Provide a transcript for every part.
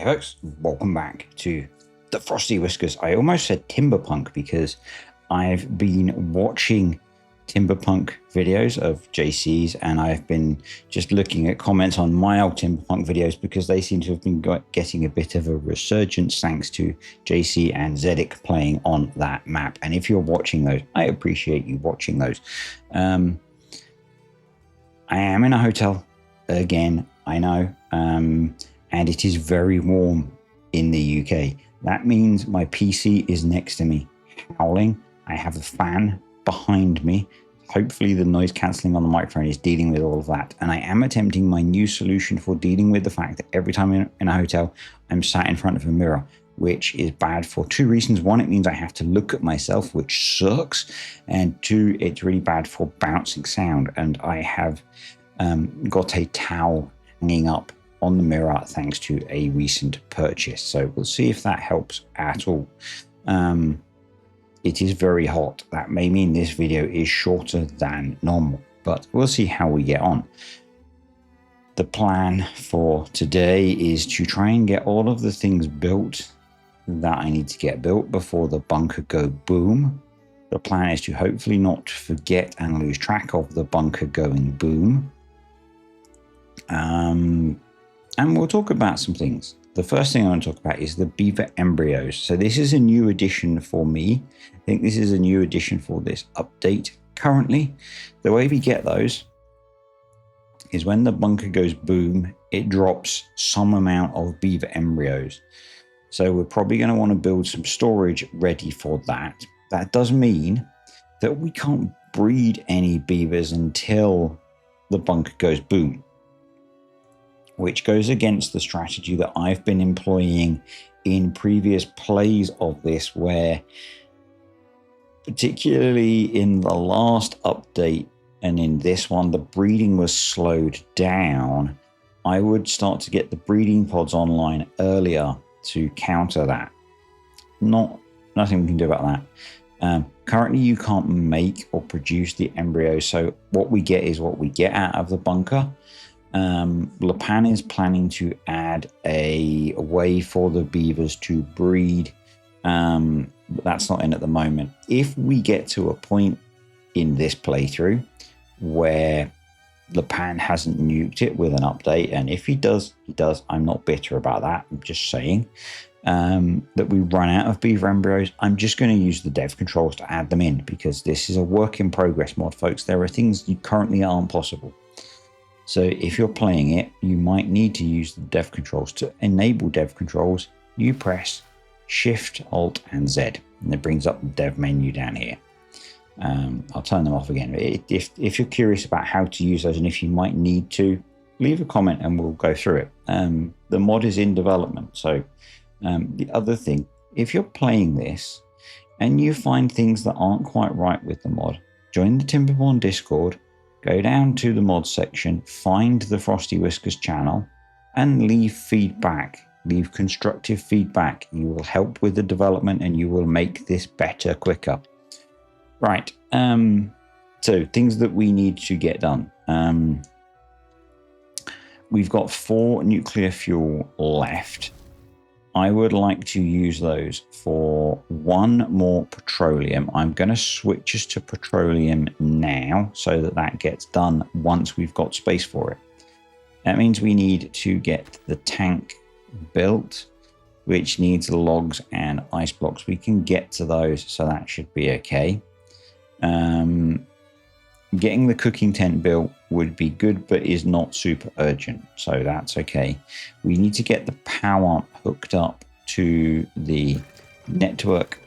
Hey folks, welcome back to the FrostyWhiskers. I almost said Timberpunk because I've been watching Timberpunk videos of JC's and I've been just looking at comments on my old Timberpunk videos because they seem to have been getting a bit of a resurgence thanks to JC and Zedek playing on that map. And if you're watching those, I appreciate you watching those. I am in a hotel again, I know. And it is very warm in the UK. That means my PC is next to me, howling. I have a fan behind me. Hopefully the noise cancelling on the microphone is dealing with all of that. And I am attempting my new solution for dealing with the fact that every time I'm in a hotel, I'm sat in front of a mirror, which is bad for two reasons. One, it means I have to look at myself, which sucks. And two, it's really bad for bouncing sound. And I have got a towel hanging up on the mirror thanks to a recent purchase, so we'll see if that helps at all. It is very hot. That may mean this video is shorter than normal, but we'll see how we get on. The plan for today is to try and get all of the things built that I need to get built before the bunker go boom. The plan is to hopefully not forget and lose track of the bunker going boom. And we'll talk about some things. The first thing I want to talk about is the beaver embryos. So this is a new addition for me. I think this is a new addition for this update currently. The way we get those is when the bunker goes boom, it drops some amount of beaver embryos. So we're probably going to want to build some storage ready for that. That does mean that we can't breed any beavers until the bunker goes boom, which goes against the strategy that I've been employing in previous plays of this, where particularly in the last update and in this one, the breeding was slowed down. I would start to get the breeding pods online earlier to counter that. Nothing we can do about that. Currently, you can't make or produce the embryos, so what we get is what we get out of the bunker. Lapan is planning to add a way for the beavers to breed, but that's not in at the moment. If we get to a point in this playthrough where Lapan hasn't nuked it with an update, and if he does, I'm not bitter about that. I'm just saying that we run out of beaver embryos, I'm just going to use the dev controls to add them in, because this is a work in progress mod, folks. There are things you currently aren't possible. So if you're playing it, you might need to use the dev controls. To enable dev controls, you press Shift, Alt, and Z, and it brings up the dev menu down here. I'll turn them off again. If you're curious about how to use those and if you might need to, leave a comment and we'll go through it. The mod is in development. So the other thing, if you're playing this and you find things that aren't quite right with the mod, join the Timberborn Discord. Go down to the mod section, find the FrostyWhiskers channel, and leave feedback. Leave constructive feedback. You will help with the development and you will make this better quicker. Right. So things that we need to get done. We've got 4 nuclear fuel left. I would like to use those for 1 more petroleum. I'm going to switch us to petroleum now so that gets done once we've got space for it. That means we need to get the tank built, which needs logs and ice blocks. We can get to those, so that should be okay. Getting the cooking tent built would be good, but is not super urgent, so that's okay. We need to get the power hooked up to the network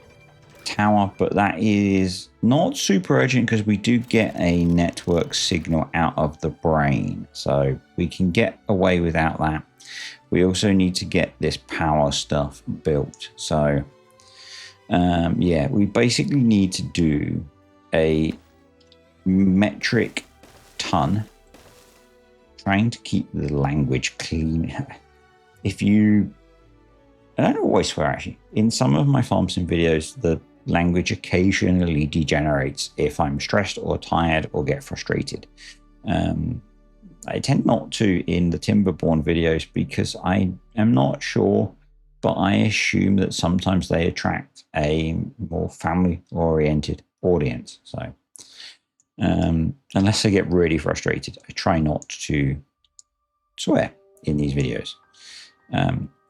tower, but that is not super urgent because we do get a network signal out of the brain, so we can get away without that. We also need to get this power stuff built, so yeah, we basically need to do a metric ton, trying to keep the language clean. I don't always swear, actually. In some of my farm sim videos, the language occasionally degenerates if I'm stressed or tired or get frustrated. I tend not to in the Timberborn videos because I am not sure, but I assume that sometimes they attract a more family-oriented audience. So unless I get really frustrated, I try not to swear in these videos.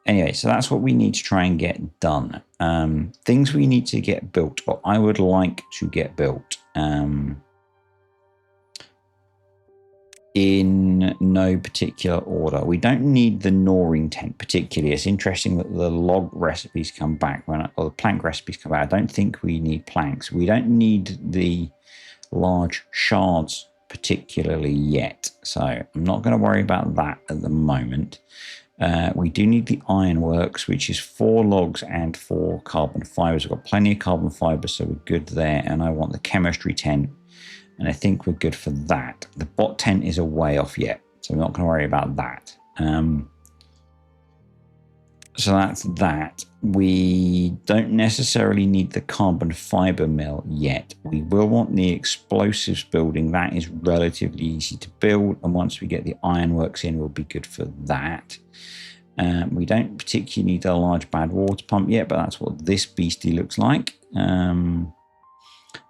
Anyway, so that's what we need to try and get done. Things we need to get built, or I would like to get built. In no particular order. We don't need the gnawing tent particularly. It's interesting that the log recipes come back or the plank recipes come back. I don't think we need planks. We don't need the large shards particularly yet. So I'm not going to worry about that at the moment. We do need the ironworks, which is 4 logs and 4 carbon fibers. We've got plenty of carbon fibers, so we're good there. And I want the chemistry tent. And I think we're good for that. The bot tent is a way off yet, so we're not going to worry about that. So that's that. We don't necessarily need the carbon fiber mill yet. We will want the explosives building. That is relatively easy to build. And once we get the ironworks in, we'll be good for that. We don't particularly need a large bad water pump yet, but that's what this beastie looks like.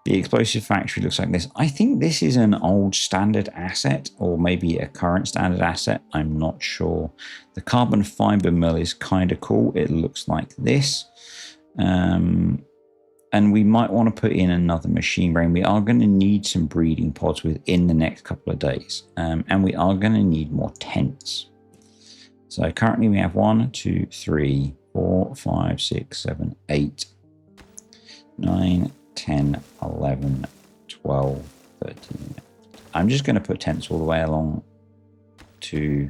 The explosive factory looks like this. I think this is an old standard asset or maybe a current standard asset. I'm not sure. The carbon fiber mill is kind of cool. It looks like this. And we might want to put in another machine brain. We are going to need some breeding pods within the next couple of days. And we are going to need more tents. So currently we have 1, 2, 3, 4, 5, 6, 7, 8, 9, 10, 11, 12, 13. I'm just going to put tents all the way along to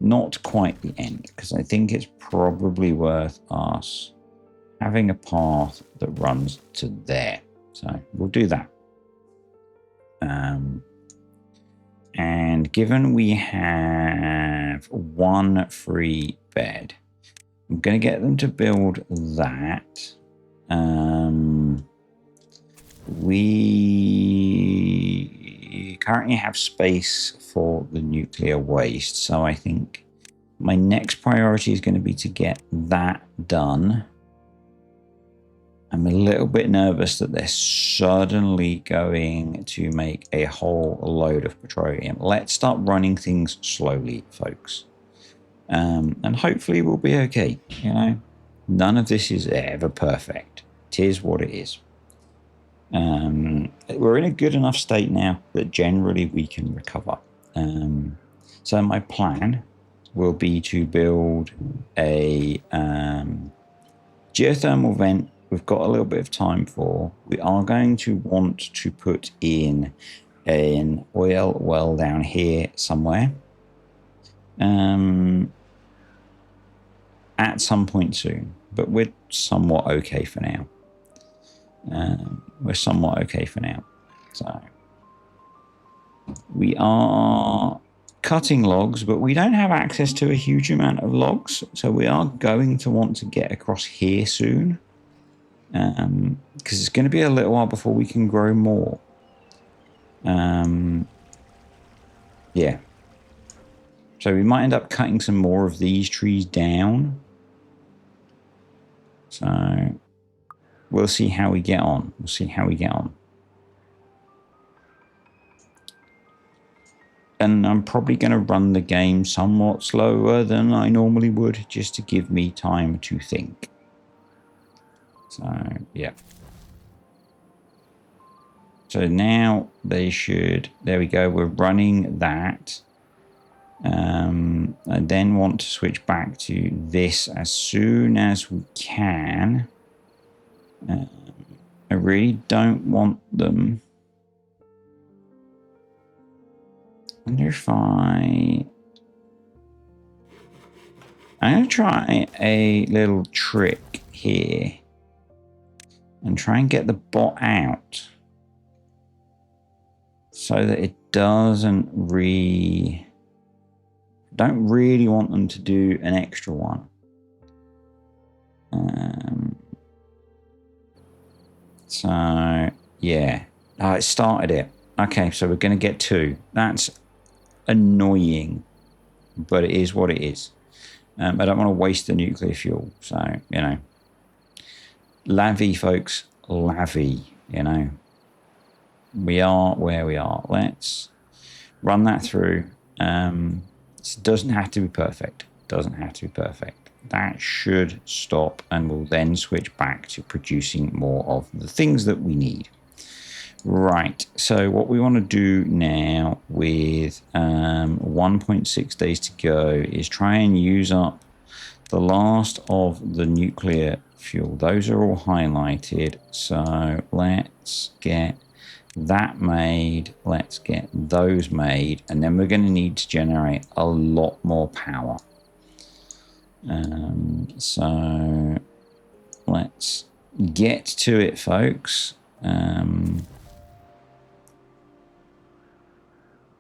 not quite the end, because I think it's probably worth us having a path that runs to there. So we'll do that. And given we have 1 free bed, I'm going to get them to build that. We currently have space for the nuclear waste, so I think my next priority is going to be to get that done. I'm a little bit nervous that they're suddenly going to make a whole load of petroleum. Let's start running things slowly, folks. And hopefully we'll be okay. You know, none of this is ever perfect. It is what it is. We're in a good enough state now that generally we can recover. So my plan will be to build a geothermal vent. We've got a little bit of time for. We are going to want to put in an oil well down here somewhere at some point soon, but we're somewhat okay for now. We're somewhat okay for now. So we are cutting logs, but we don't have access to a huge amount of logs. So we are going to want to get across here soon, because it's going to be a little while before we can grow more. Yeah. So we might end up cutting some more of these trees down. So we'll see how we get on. We'll see how we get on. And I'm probably going to run the game somewhat slower than I normally would, just to give me time to think. So, yeah. So now they should... There we go. We're running that. I then want to switch back to this as soon as we can. I really don't want them. I wonder if I'm going to try a little trick here and try and get the bot out so that it doesn't don't really want them to do an extra one. So yeah, it started it. Okay, so we're going to get 2. That's annoying, but it is what it is. I don't want to waste the nuclear fuel. So, you know, la vie, folks, la vie, you know. We are where we are. Let's run that through. It doesn't have to be perfect. Doesn't have to be perfect. That should stop, and we'll then switch back to producing more of the things that we need. Right, so what we want to do now with 1.6 days to go is try and use up the last of the nuclear fuel. Those are all highlighted, so let's get that made, let's get those made, and then we're going to need to generate a lot more power. So let's get to it, folks.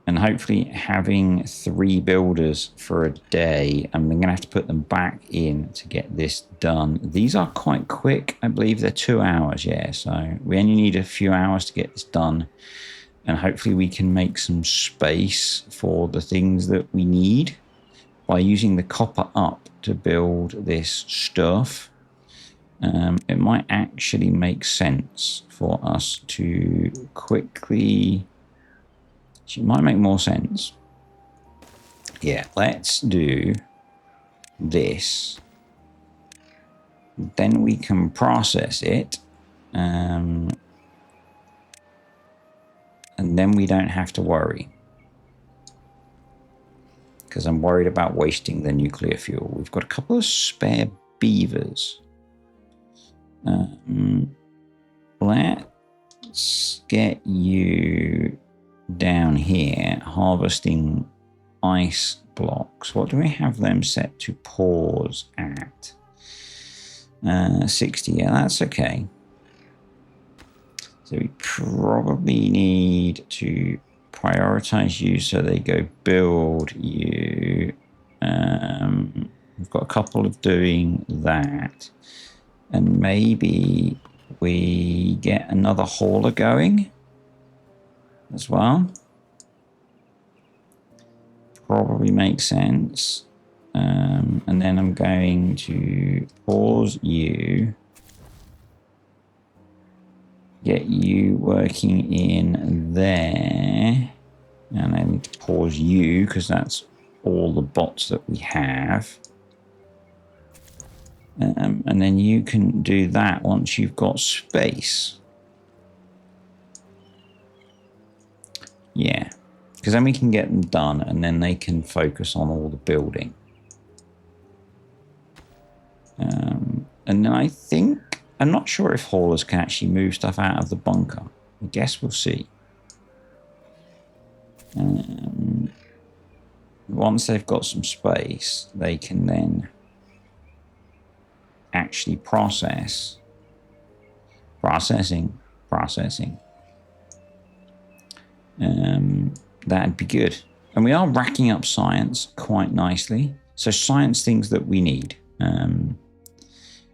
And hopefully having 3 builders for a day, and we're going to have to put them back in to get this done. These are quite quick. I believe they're 2 hours, yeah. So we only need a few hours to get this done. And hopefully we can make some space for the things that we need by using the copper up to build this stuff. It might actually make sense for us to quickly... It might make more sense. Yeah, let's do this. Then we can process it. And then we don't have to worry. Because I'm worried about wasting the nuclear fuel. We've got a couple of spare beavers. Let's get you down here harvesting ice blocks. What do we have them set to pause at? 60. Yeah, that's okay. So we probably need to prioritize you so they go build you. We've got a couple of doing that, and maybe we get another hauler going as well. Probably makes sense. And then I'm going to pause you, get you working in there, and I need to pause you because that's all the bots that we have. And then you can do that once you've got space. Yeah, because then we can get them done and then they can focus on all the building. And I think, I'm not sure if haulers can actually move stuff out of the bunker. I guess we'll see. Once they've got some space, they can then actually process. Processing. That'd be good. And we are racking up science quite nicely. So science things that we need.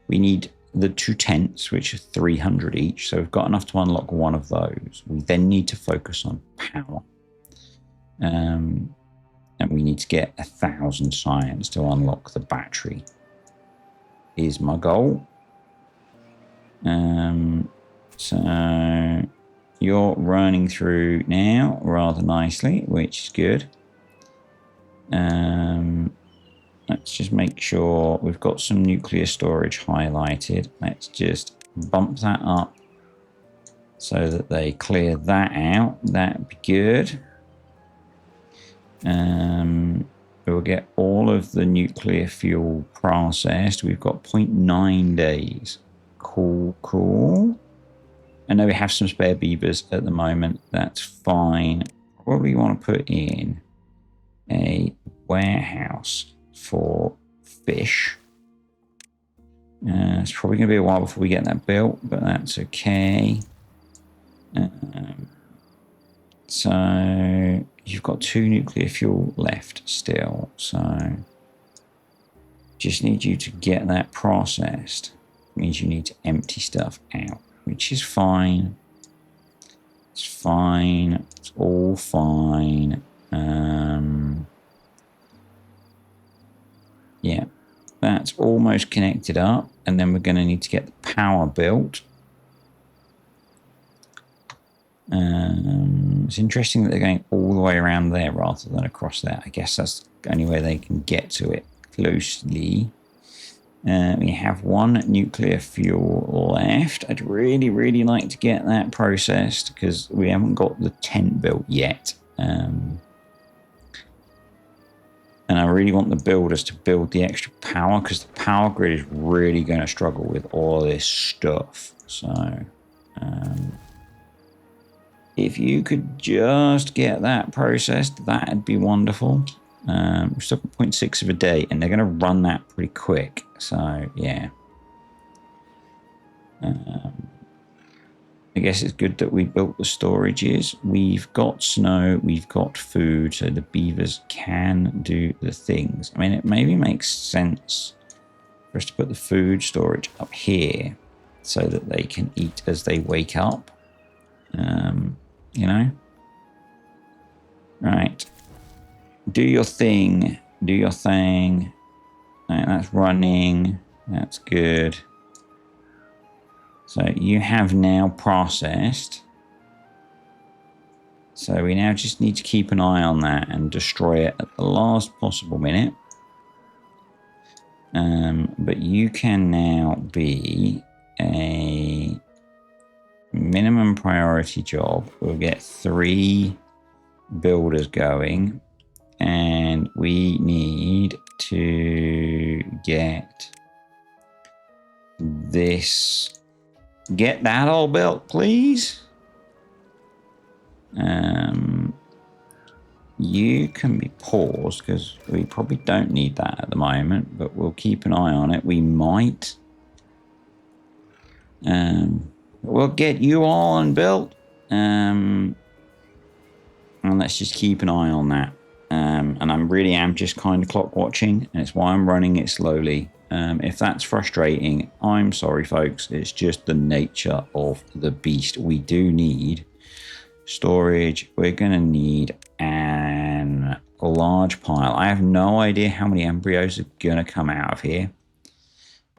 We need the 2 tents, which are 300 each. So we've got enough to unlock one of those. We then need to focus on power. And we need to get 1,000 science to unlock the battery. Is my goal. So you're running through now rather nicely, which is good. Let's just make sure we've got some nuclear storage highlighted. Let's just bump that up so that they clear that out. That'd be good. We'll get all of the nuclear fuel processed. We've got 0.9 days. Cool. I know we have some spare beavers at the moment. That's fine. Probably want to put in a warehouse for fish. It's probably going to be a while before we get that built, but that's okay. So you've got 2 nuclear fuel left still. So just need you to get that processed. It means you need to empty stuff out, which is fine. It's fine. It's all fine. that's almost connected up, and then we're going to need to get the power built. It's interesting that they're going all the way around there rather than across there. I guess that's the only way they can get to it closely. We have one nuclear fuel left. I'd really, really like to get that processed because we haven't got the tent built yet. And I really want the builders to build the extra power because the power grid is really going to struggle with all of this stuff. So, if you could just get that processed, that'd be wonderful. We're still at 0.6 of a day, and they're going to run that pretty quick. So, yeah. I guess it's good that we built the storages. We've got snow, we've got food, so the beavers can do the things. I mean, it maybe makes sense for us to put the food storage up here so that they can eat as they wake up. You know? Right. Do your thing. Do your thing. Right, that's running. That's good. So you have now processed. So we now just need to keep an eye on that and destroy it at the last possible minute. But you can now be a minimum priority job. We'll get 3 builders going. And we need to get this... Get that all built, please. You can be paused because we probably don't need that at the moment, but we'll keep an eye on it. We might. We'll get you all unbuilt. And let's just keep an eye on that. And I really am just kind of clock watching, and it's why I'm running it slowly. If that's frustrating, I'm sorry, folks. It's just the nature of the beast. We do need storage. We're going to need a large pile. I have no idea how many embryos are going to come out of here.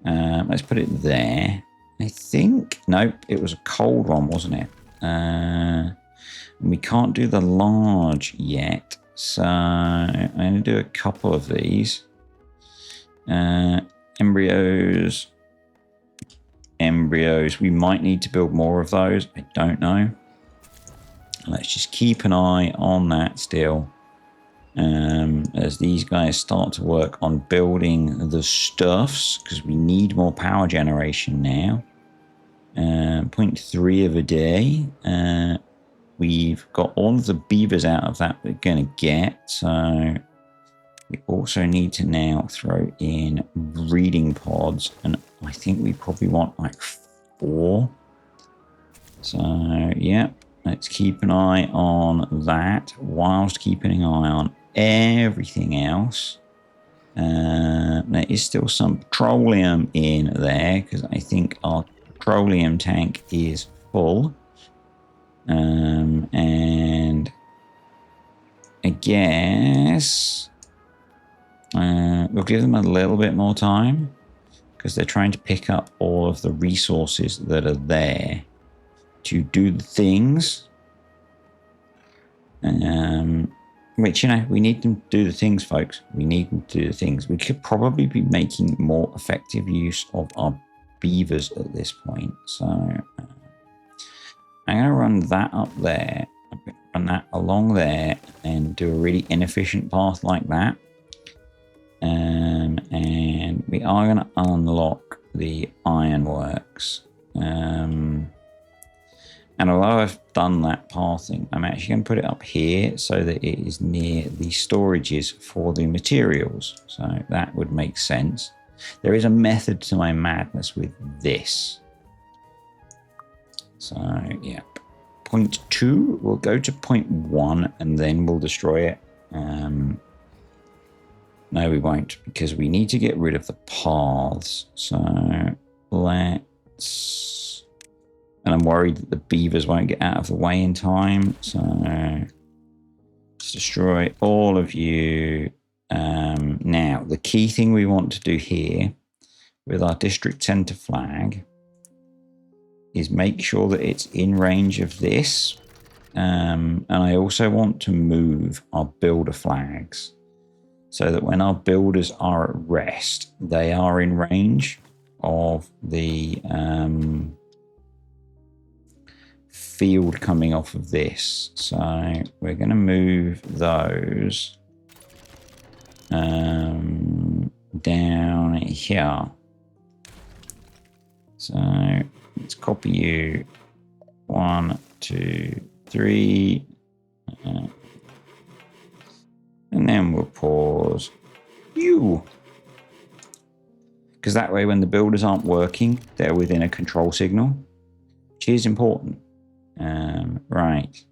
Let's put it there. I think, nope, it was a cold one, wasn't it? We can't do the large yet. So I'm going to do a couple of these. Embryos. We might need to build more of those. I don't know. Let's just keep an eye on that still. As these guys start to work on building the stuffs, because we need more power generation now. 0.3 of a day. We've got all of the beavers out of that we're going to get. So we also need to now throw in breeding pods. And I think we probably want like 4. So, yeah, let's keep an eye on that whilst keeping an eye on everything else. There is still some petroleum in there because I think our petroleum tank is full. And I guess we'll give them a little bit more time because they're trying to pick up all of the resources that are there to do the things. Which, you know, we need them to do the things, folks. We need them to do the things. We could probably be making more effective use of our beavers at this point. So I'm going to run that up there. I'm going to run that along there and do a really inefficient path like that. And we are going to unlock the ironworks. And although I've done that pathing, I'm actually going to put it up here so that it is near the storages for the materials. So that would make sense. There is a method to my madness with this. So, yeah. 0.2, we'll go to 0.1 and then we'll destroy it. No, we won't, because we need to get rid of the paths. So, let's... And I'm worried that the beavers won't get out of the way in time. So, let's destroy all of you. Now, the key thing we want to do here with our district center flag is make sure that it's in range of this. And I also want to move our builder flags so that when our builders are at rest, they are in range of the field coming off of this. So we're going to move those down here. So let's copy you 1, 2, 3, and then we'll pause you, because that way when the builders aren't working, they're within a control signal, which is important. Right.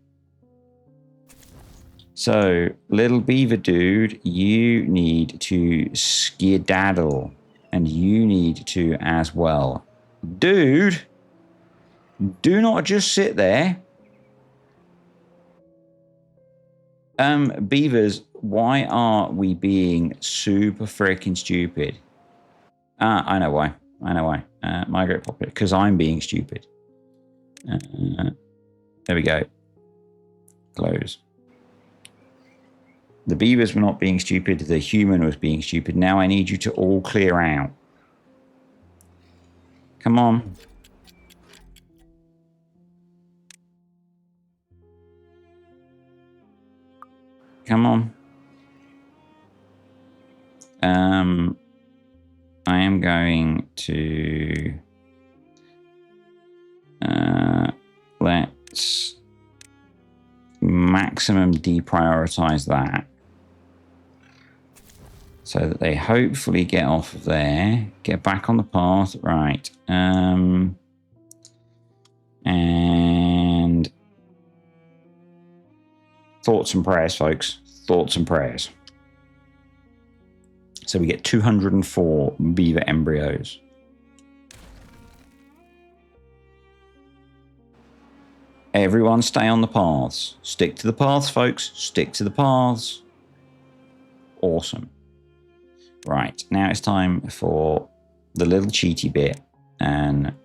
So, little beaver dude, you need to skedaddle, and you need to as well. Dude, do not just sit there. Beavers, why are we being super freaking stupid? I know why. Migrate properly, because I'm being stupid. There we go. Close. The beavers were not being stupid. The human was being stupid. Now I need you to all clear out. Come on. Come on. I am going to let's maximum deprioritize that so that they hopefully get off of there, get back on the path. Right. And thoughts and prayers, folks. Thoughts and prayers. So we get 204 beaver embryos. Everyone stay on the paths. Stick to the paths, folks. Stick to the paths. Awesome. Right, now it's time for the little cheaty bit. And,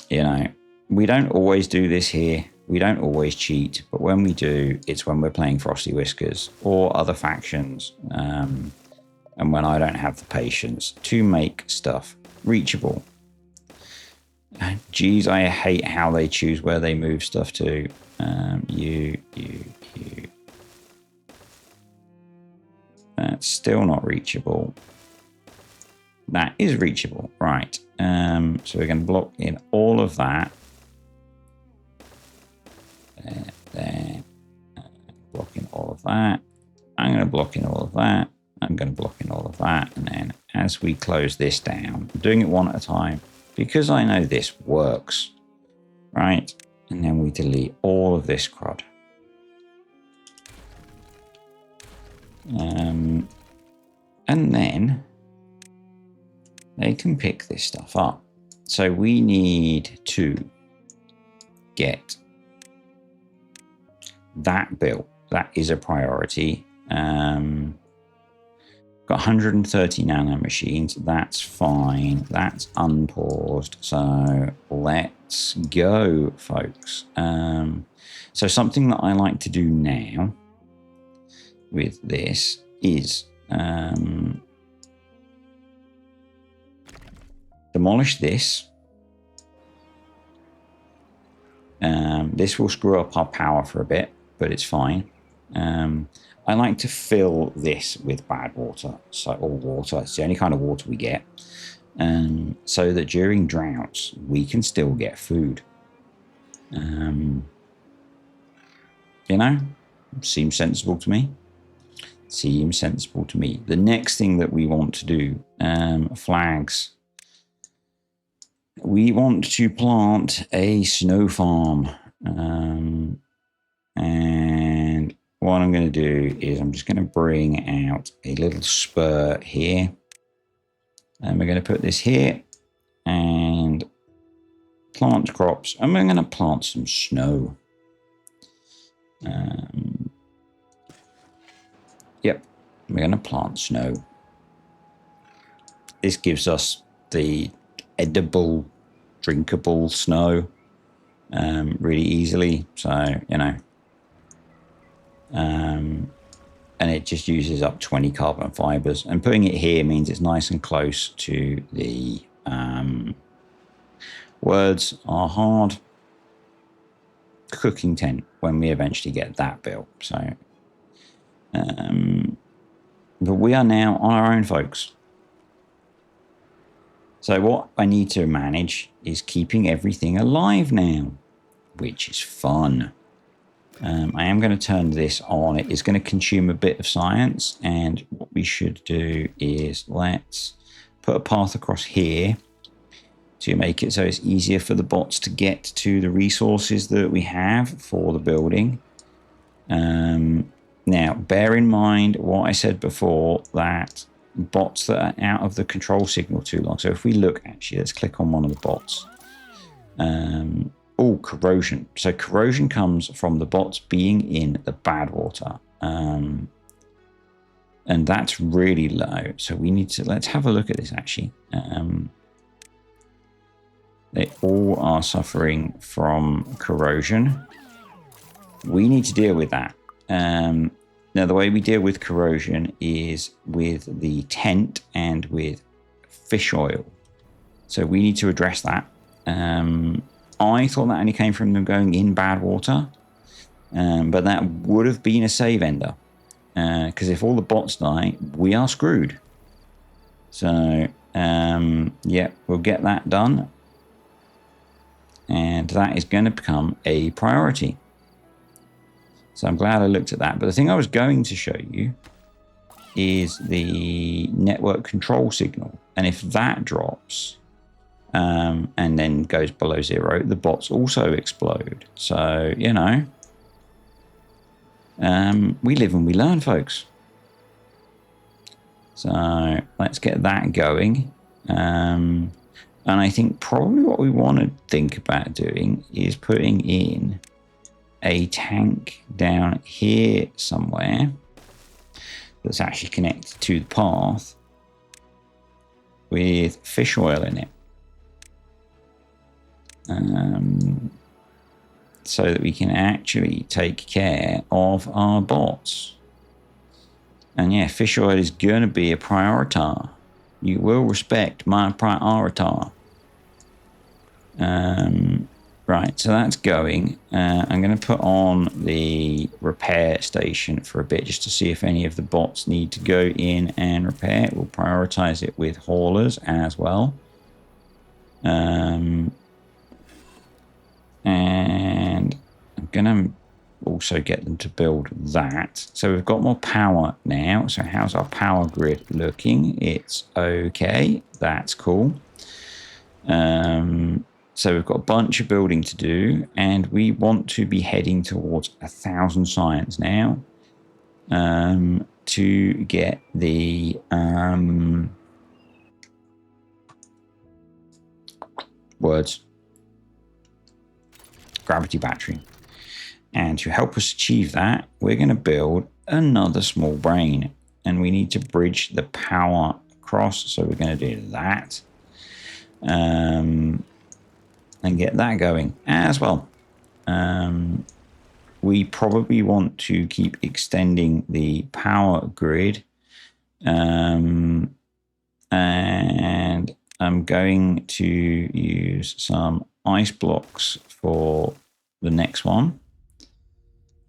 you know, we don't always do this here. We don't always cheat. But when we do, it's when we're playing FrostyWhiskers or other factions. And when I don't have the patience to make stuff reachable. Geez, I hate how they choose where they move stuff to. You. That's still not reachable. That is reachable, right. So we're going to block in all of that. There. Block in all of that. I'm going to block in all of that. I'm going to block in all of that. And then as we close this down, I'm doing it one at a time because I know this works, right? And then we delete all of this crud. And then they can pick this stuff up. So we need to get that built. That is a priority. Got 130 nanomachines. That's fine. That's unpaused. So let's go, folks. So something that I like to do now with this is demolish this. This will screw up our power for a bit, but it's fine. I like to fill this with bad water, or water. It's the only kind of water we get, so that during droughts we can still get food. You know, seems sensible to me. The next thing that we want to do, flags. We want to plant a snow farm. And what I'm going to do is I'm just going to bring out a little spur here. And we're going to put this here and plant crops. And we're going to plant some snow. Yep, we're going to plant snow. This gives us the edible, drinkable snow really easily. So, you know, and it just uses up 20 carbon fibers. And putting it here means it's nice and close to the words are hard cooking tent when we eventually get that built. So, but we are now on our own, folks. So what I need to manage is keeping everything alive now, which is fun. I am going to turn this on. It is going to consume a bit of science, and what we should do is let's put a path across here to make it so it's easier for the bots to get to the resources that we have for the building. Now, bear in mind what I said before, that bots that are out of the control signal too long. So if we look, actually, let's click on one of the bots. Oh, corrosion. So corrosion comes from the bots being in the bad water. And that's really low. So we need to, let's have a look at this actually. They all are suffering from corrosion. We need to deal with that. Now, the way we deal with corrosion is with the tent and with fish oil. So we need to address that. I thought that only came from them going in bad water, but that would have been a save ender. Because if all the bots die, we are screwed. So, yeah, we'll get that done. And that is going to become a priority. So I'm glad I looked at that. But the thing I was going to show you is the network control signal. And if that drops and then goes below 0, the bots also explode. So, you know, we live and we learn, folks. So let's get that going. And I think probably what we want to think about doing is putting in a tank down here somewhere that's actually connected to the path with fish oil in it. So that we can actually take care of our bots. And yeah, fish oil is going to be a priority. You will respect my priority. Right, so that's going. I'm going to put on the repair station for a bit just to see if any of the bots need to go in and repair. We'll prioritize it with haulers as well. And I'm going to also get them to build that. So we've got more power now. So how's our power grid looking? It's okay. That's cool. So we've got a bunch of building to do, and we want to be heading towards 1,000 science now to get the gravity battery. And to help us achieve that, we're going to build another small brain, and we need to bridge the power across. So we're going to do that. And get that going as well. We probably want to keep extending the power grid. And I'm going to use some ice blocks for the next one.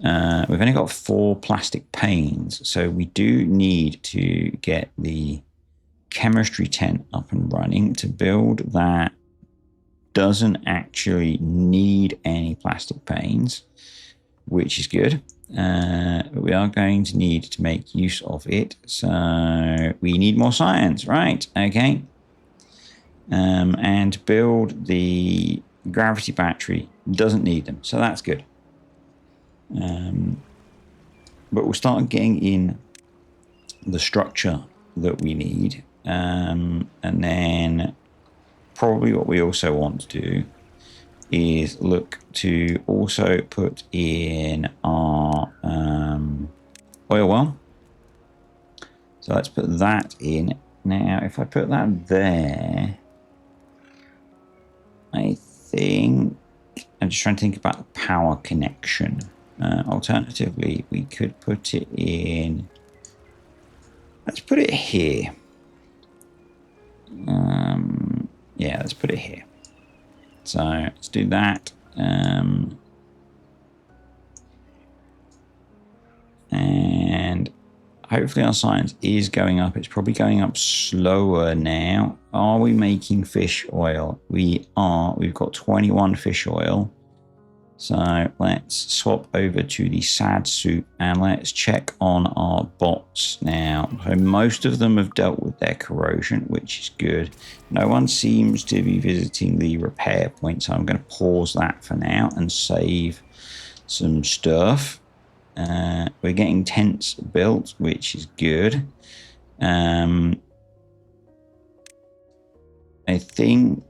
We've only got 4 plastic panes, so we do need to get the chemistry tent up and running. To build that doesn't actually need any plastic panes, which is good. But we are going to need to make use of it. So we need more science, right? Okay. And build the gravity battery doesn't need them, so that's good. But we'll start getting in the structure that we need, and then probably what we also want to do is look to also put in our oil well. So let's put that in. Now, if I put that there, I think I'm just trying to think about the power connection. Alternatively, we could put it in. Let's put it here. Yeah, let's put it here. So let's do that. And hopefully our science is going up. It's probably going up slower now. Are we making fish oil? We are. We've got 21 fish oil. So let's swap over to the sad soup and let's check on our bots now. So most of them have dealt with their corrosion, which is good. No one seems to be visiting the repair point, so I'm going to pause that for now and save some stuff. We're getting tents built, which is good. I think,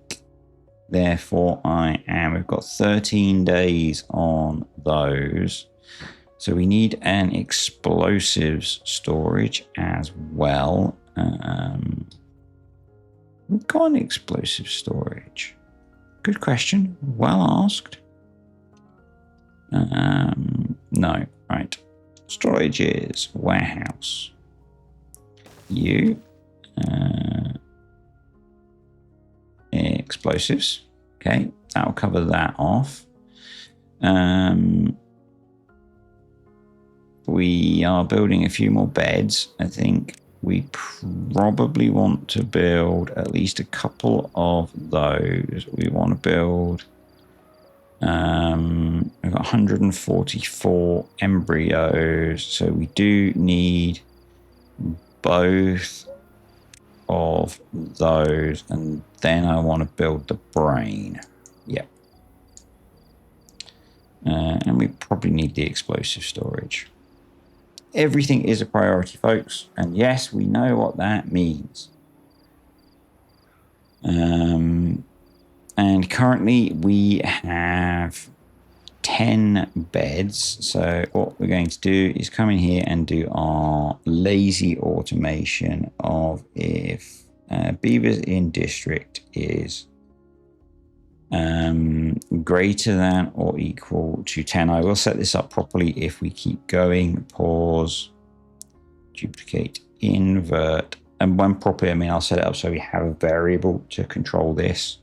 therefore, we've got 13 days on those. So we need an explosives storage as well. We've got an explosive storage. Good question. Well asked. No. Right. Storage is warehouse. Explosives. Okay, that'll cover that off. We are building a few more beds. I think we probably want to build at least a couple of those. We want to build. We've got 144 embryos, so we do need both of those, and then I want to build the brain. Yep. And we probably need the explosive storage. Everything is a priority, folks, and yes, we know what that means. And currently we have 10 beds. So what we're going to do is come in here and do our lazy automation of if beavers in district is greater than or equal to 10. I will set this up properly if we keep going. Pause, duplicate, invert. And when properly, I mean, I'll set it up so we have a variable to control this.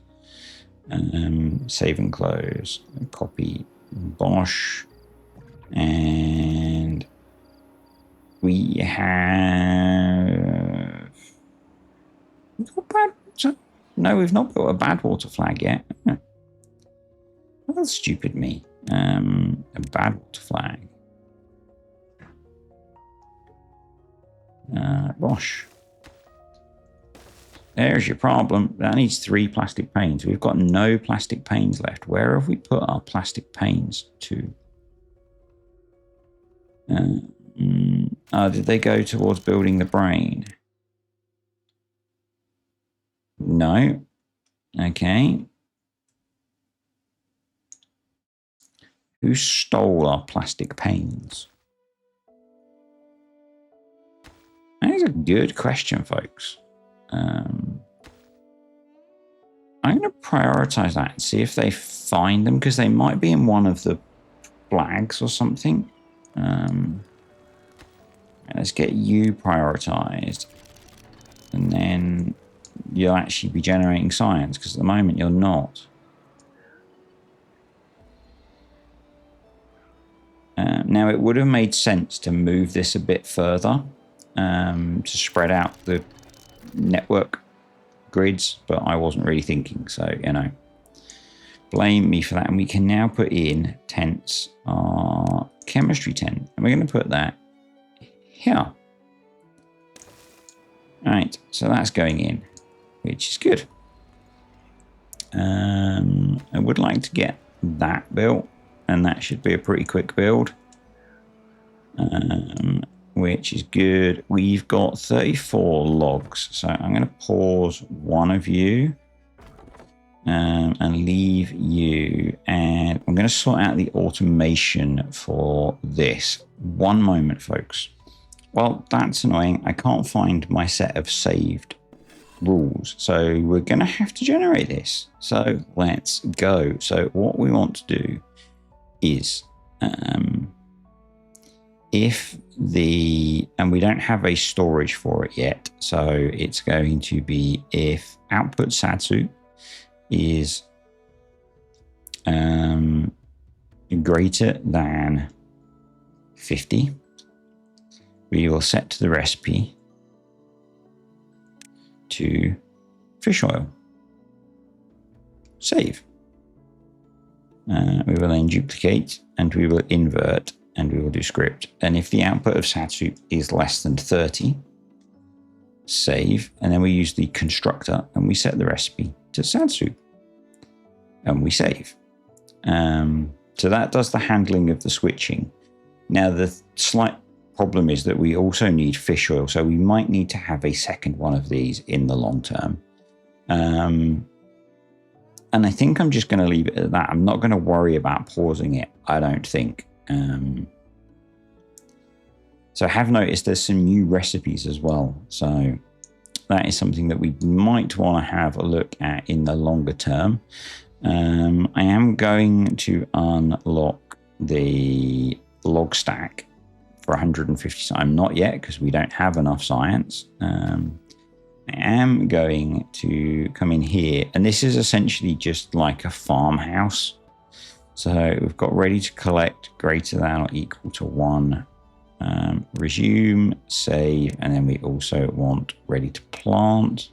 Save and close, copy, Bosch, and we have no, we've not built a bad water flag yet. Well, stupid me. A bad water flag. Bosch. There's your problem. That needs 3 plastic panes. We've got no plastic panes left. Where have we put our plastic panes to? Did they go towards building the brain? No. Okay. Who stole our plastic panes? That is a good question, folks. I'm going to prioritize that and see if they find them, because they might be in one of the flags or something. Let's get you prioritized, and then you'll actually be generating science, because at the moment you're not. Now, it would have made sense to move this a bit further, to spread out the network grids, but I wasn't really thinking, so blame me for that. And we can now put in tents, our chemistry tent, and we're going to put that here. Right, so that's going in, which is good. I would like to get that built, and that should be a pretty quick build. Which is good. We've got 34 logs, so I'm going to pause one of you and leave you, and I'm going to sort out the automation for this. One moment, folks. Well, that's annoying. I can't find my set of saved rules. So we're going to have to generate this. So let's go. So what we want to do is and we don't have a storage for it yet. So it's going to be if output Satsu is greater than 50, we will set the recipe to fish oil. Save. We will then duplicate and we will invert and we will do script. And if the output of Satsu is less than 30, save. And then we use the constructor and we set the recipe to Satsu. And we save. So that does the handling of the switching. Now the slight problem is that we also need fish oil. So we might need to have a second one of these in the long term. And I think I'm just going to leave it at that. I'm not going to worry about pausing it, I don't think. So I have noticed there's some new recipes as well. So that is something that we might want to have a look at in the longer term. I am going to unlock the log stack for 150. I'm not yet because we don't have enough science. I am going to come in here, and this is essentially just like a farmhouse. So we've got ready to collect greater than or equal to 1. Resume, save, and then we also want ready to plant.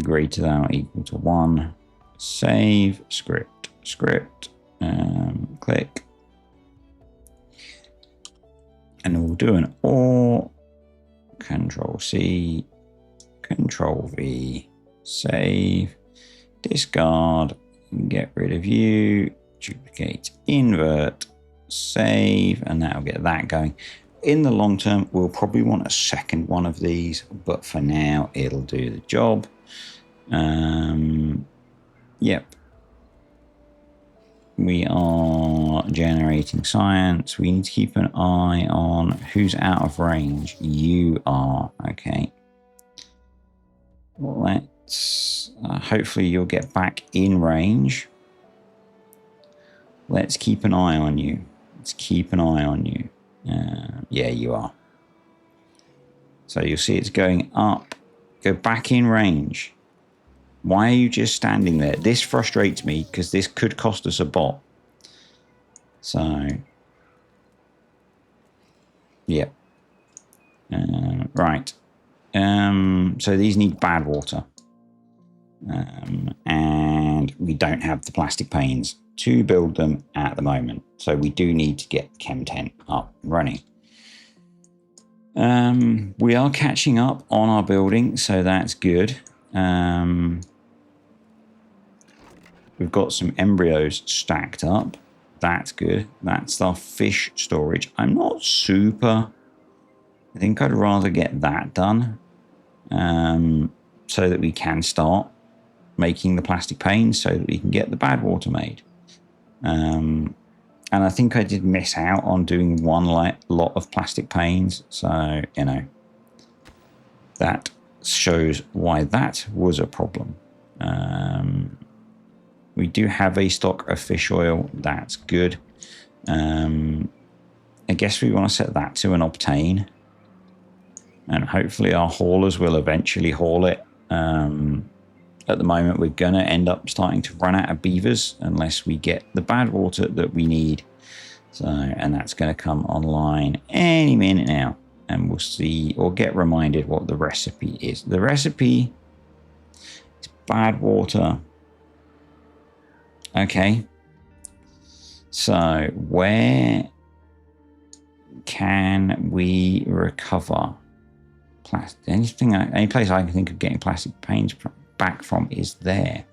Greater than or equal to 1. Save, script, click. And we'll do an OR, Control C, Control V, save, discard, get rid of you, duplicate, invert, save, and that'll get that going. In the long term, we'll probably want a second one of these, but for now, it'll do the job. Yep. We are generating science. We need to keep an eye on who's out of range. You are. Okay. Let's hopefully you'll get back in range. Let's keep an eye on you. Let's keep an eye on you. Yeah, you are. So you'll see it's going up. Go back in range. Why are you just standing there? This frustrates me because this could cost us a bot. So, yeah. Right. So these need bad water. And we don't have the plastic panes to build them at the moment. So we do need to get Chem 10 up and running. We are catching up on our building, so that's good. We've got some embryos stacked up. That's good. That's our fish storage. I'm not super... I think I'd rather get that done so that we can start making the plastic panes so that we can get the bad water made. And I think I did miss out on doing one lot of plastic panes. So, you know, that shows why that was a problem. We do have a stock of fish oil. That's good. I guess we want to set that to an octane. And hopefully our haulers will eventually haul it. At the moment, we're going to end up starting to run out of beavers unless we get the bad water that we need. So, and that's going to come online any minute now. And we'll see or get reminded what the recipe is. The recipe is bad water. Okay. So where can we recover plastic? Any place I can think of getting plastic panes back from is there.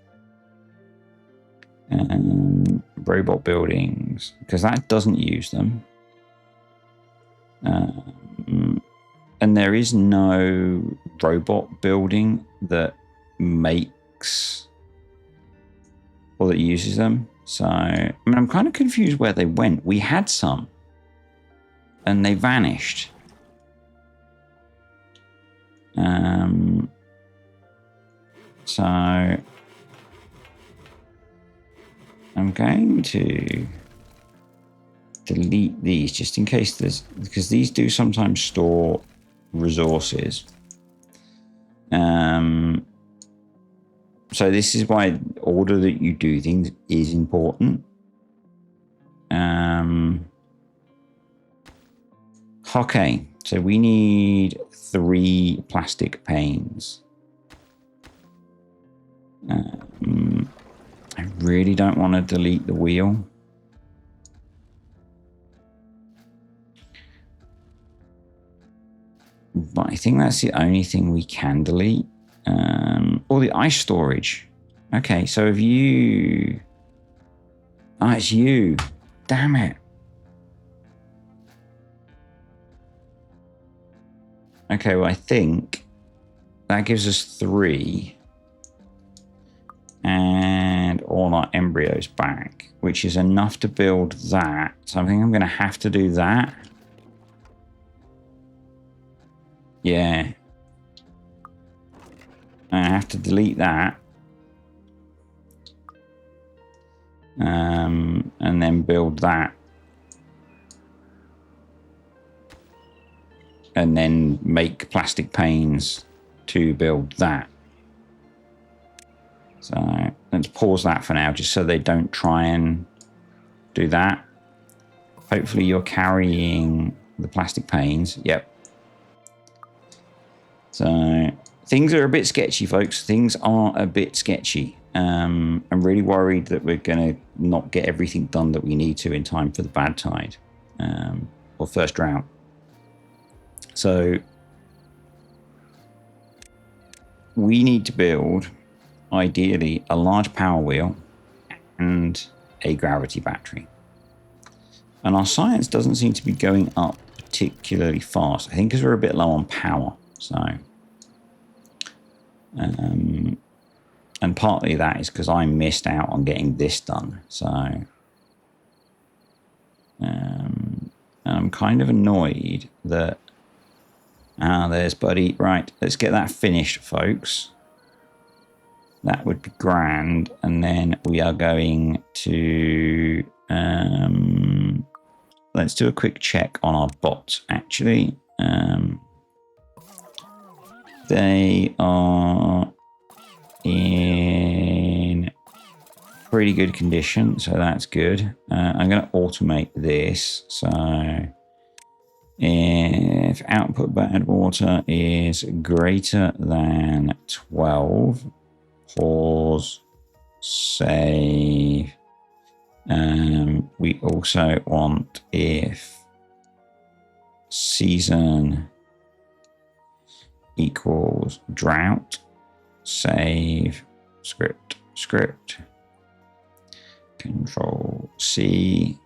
Robot buildings, because that doesn't use them. And there is no robot building that makes or that uses them. So, I mean, I'm kind of confused where they went. We had some. and they vanished. So I'm going to delete these just in case there's, because these do sometimes store resources. So this is why order that you do things is important. Okay, so we need 3 plastic panes. I really don't want to delete the wheel. But I think that's the only thing we can delete. Or the ice storage. Okay, so if you... Oh, it's you. Damn it. Okay, well, I think that gives us 3. And all our embryos back, which is enough to build that. So I think I'm going to have to do that. Yeah. I have to delete that. And then build that. And then make plastic panes to build that. So let's pause that for now, just so they don't try and do that. Hopefully you're carrying the plastic panes. Yep. So things are a bit sketchy, folks. Things are a bit sketchy. I'm really worried that we're going to not get everything done that we need to in time for the bad tide, or first drought. So we need to build, ideally, a large power wheel and a gravity battery. And our science doesn't seem to be going up particularly fast. I think because we're a bit low on power. So, and partly that is because I missed out on getting this done. So, I'm kind of annoyed that... Ah, there's Buddy. Right, let's get that finished, folks. That would be grand. And then we are going to... let's do a quick check on our bots, actually. They are in pretty good condition, so that's good. I'm going to automate this. So if output bad water is greater than 12, pause, save. We also want if season equals drought, save, script, Control C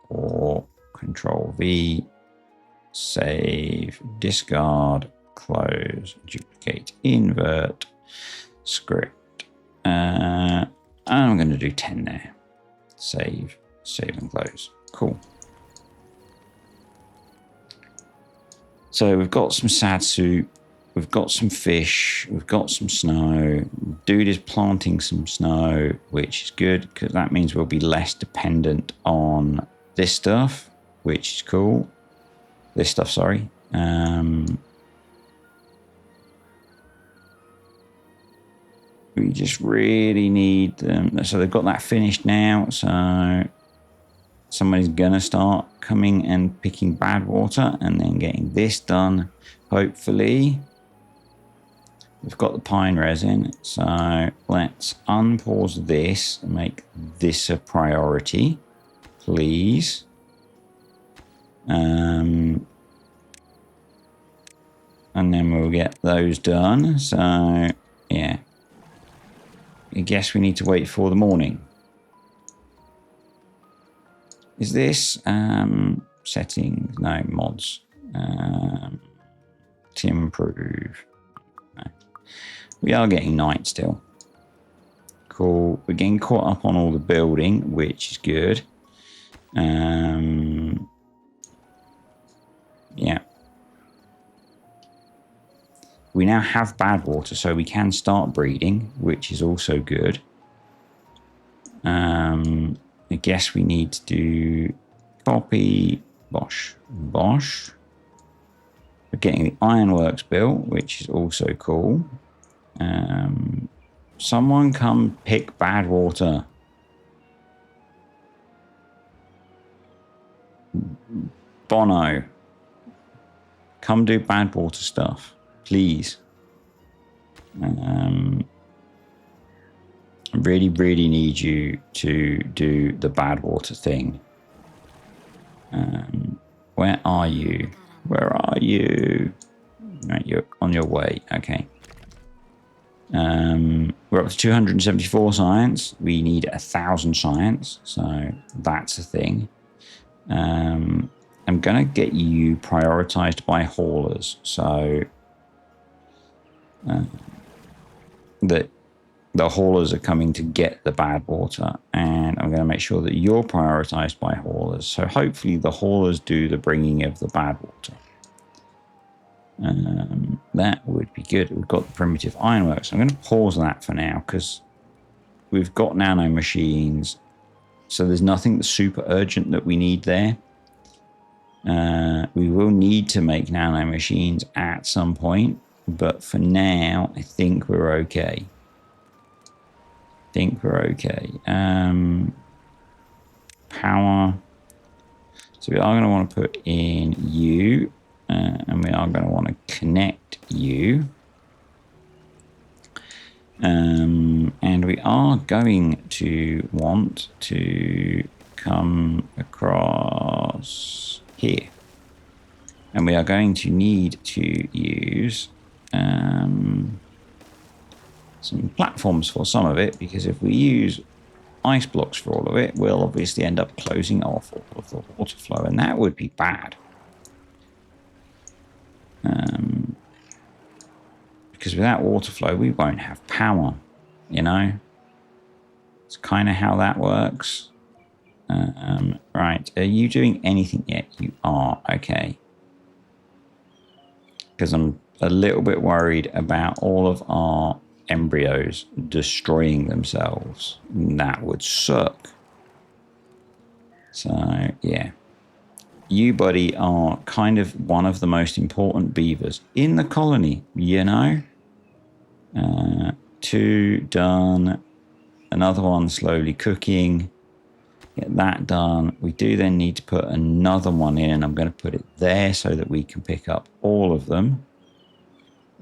or Control V, save, discard, close, duplicate, invert, script. I'm going to do 10 there. Save and close. Cool. So we've got some sad soup, we've got some fish, we've got some snow. Dude is planting some snow, which is good because that means we'll be less dependent on this stuff, which is cool. This stuff, sorry. We just really need them. So they've got that finished now. So somebody's going to start coming and picking bad water and then getting this done. Hopefully. We've got the pine resin. So let's unpause this and make this a priority, please. And then we'll get those done. So, yeah. I guess we need to wait for the morning. Is this settings? No, mods. To improve. No. We are getting night still. Cool. We're getting caught up on all the building, which is good. we now have bad water, so we can start breeding, which is also good. I guess we need to do copy Bosch. We're getting the ironworks built, which is also cool. Someone come pick bad water. Bono, come do bad water stuff, please. I really, really need you to do the bad water thing. Where are you? Where are you? Right, you're on your way. Okay. We're up to 274 science. We need 1,000 science, so that's a thing. I'm gonna get you prioritized by haulers, so that the haulers are coming to get the bad water, and I'm going to make sure that you're prioritized by haulers. So hopefully the haulers do the bringing of the bad water. That would be good. We've got the primitive ironworks. I'm going to pause that for now because we've got nano machines. So there's nothing that's super urgent that we need there. We will need to make nano machines at some point, but for now, I think we're okay. Power. So we are going to want to put in you, and we are going to want to connect you. And we are going to want to come across here. And we are going to need to use some platforms for some of it, because if we use ice blocks for all of it, we'll obviously end up closing off all of the water flow, and that would be bad. Because without water flow, we won't have power, you know? It's kind of how that works. Right, are you doing anything yet? You are, okay. Because I'm a little bit worried about all of our embryos destroying themselves. That would suck. So, yeah. You, buddy, are kind of one of the most important beavers in the colony, you know? 2 done. Another one slowly cooking. Get that done. We do then need to put another one in, and I'm going to put it there so that we can pick up all of them.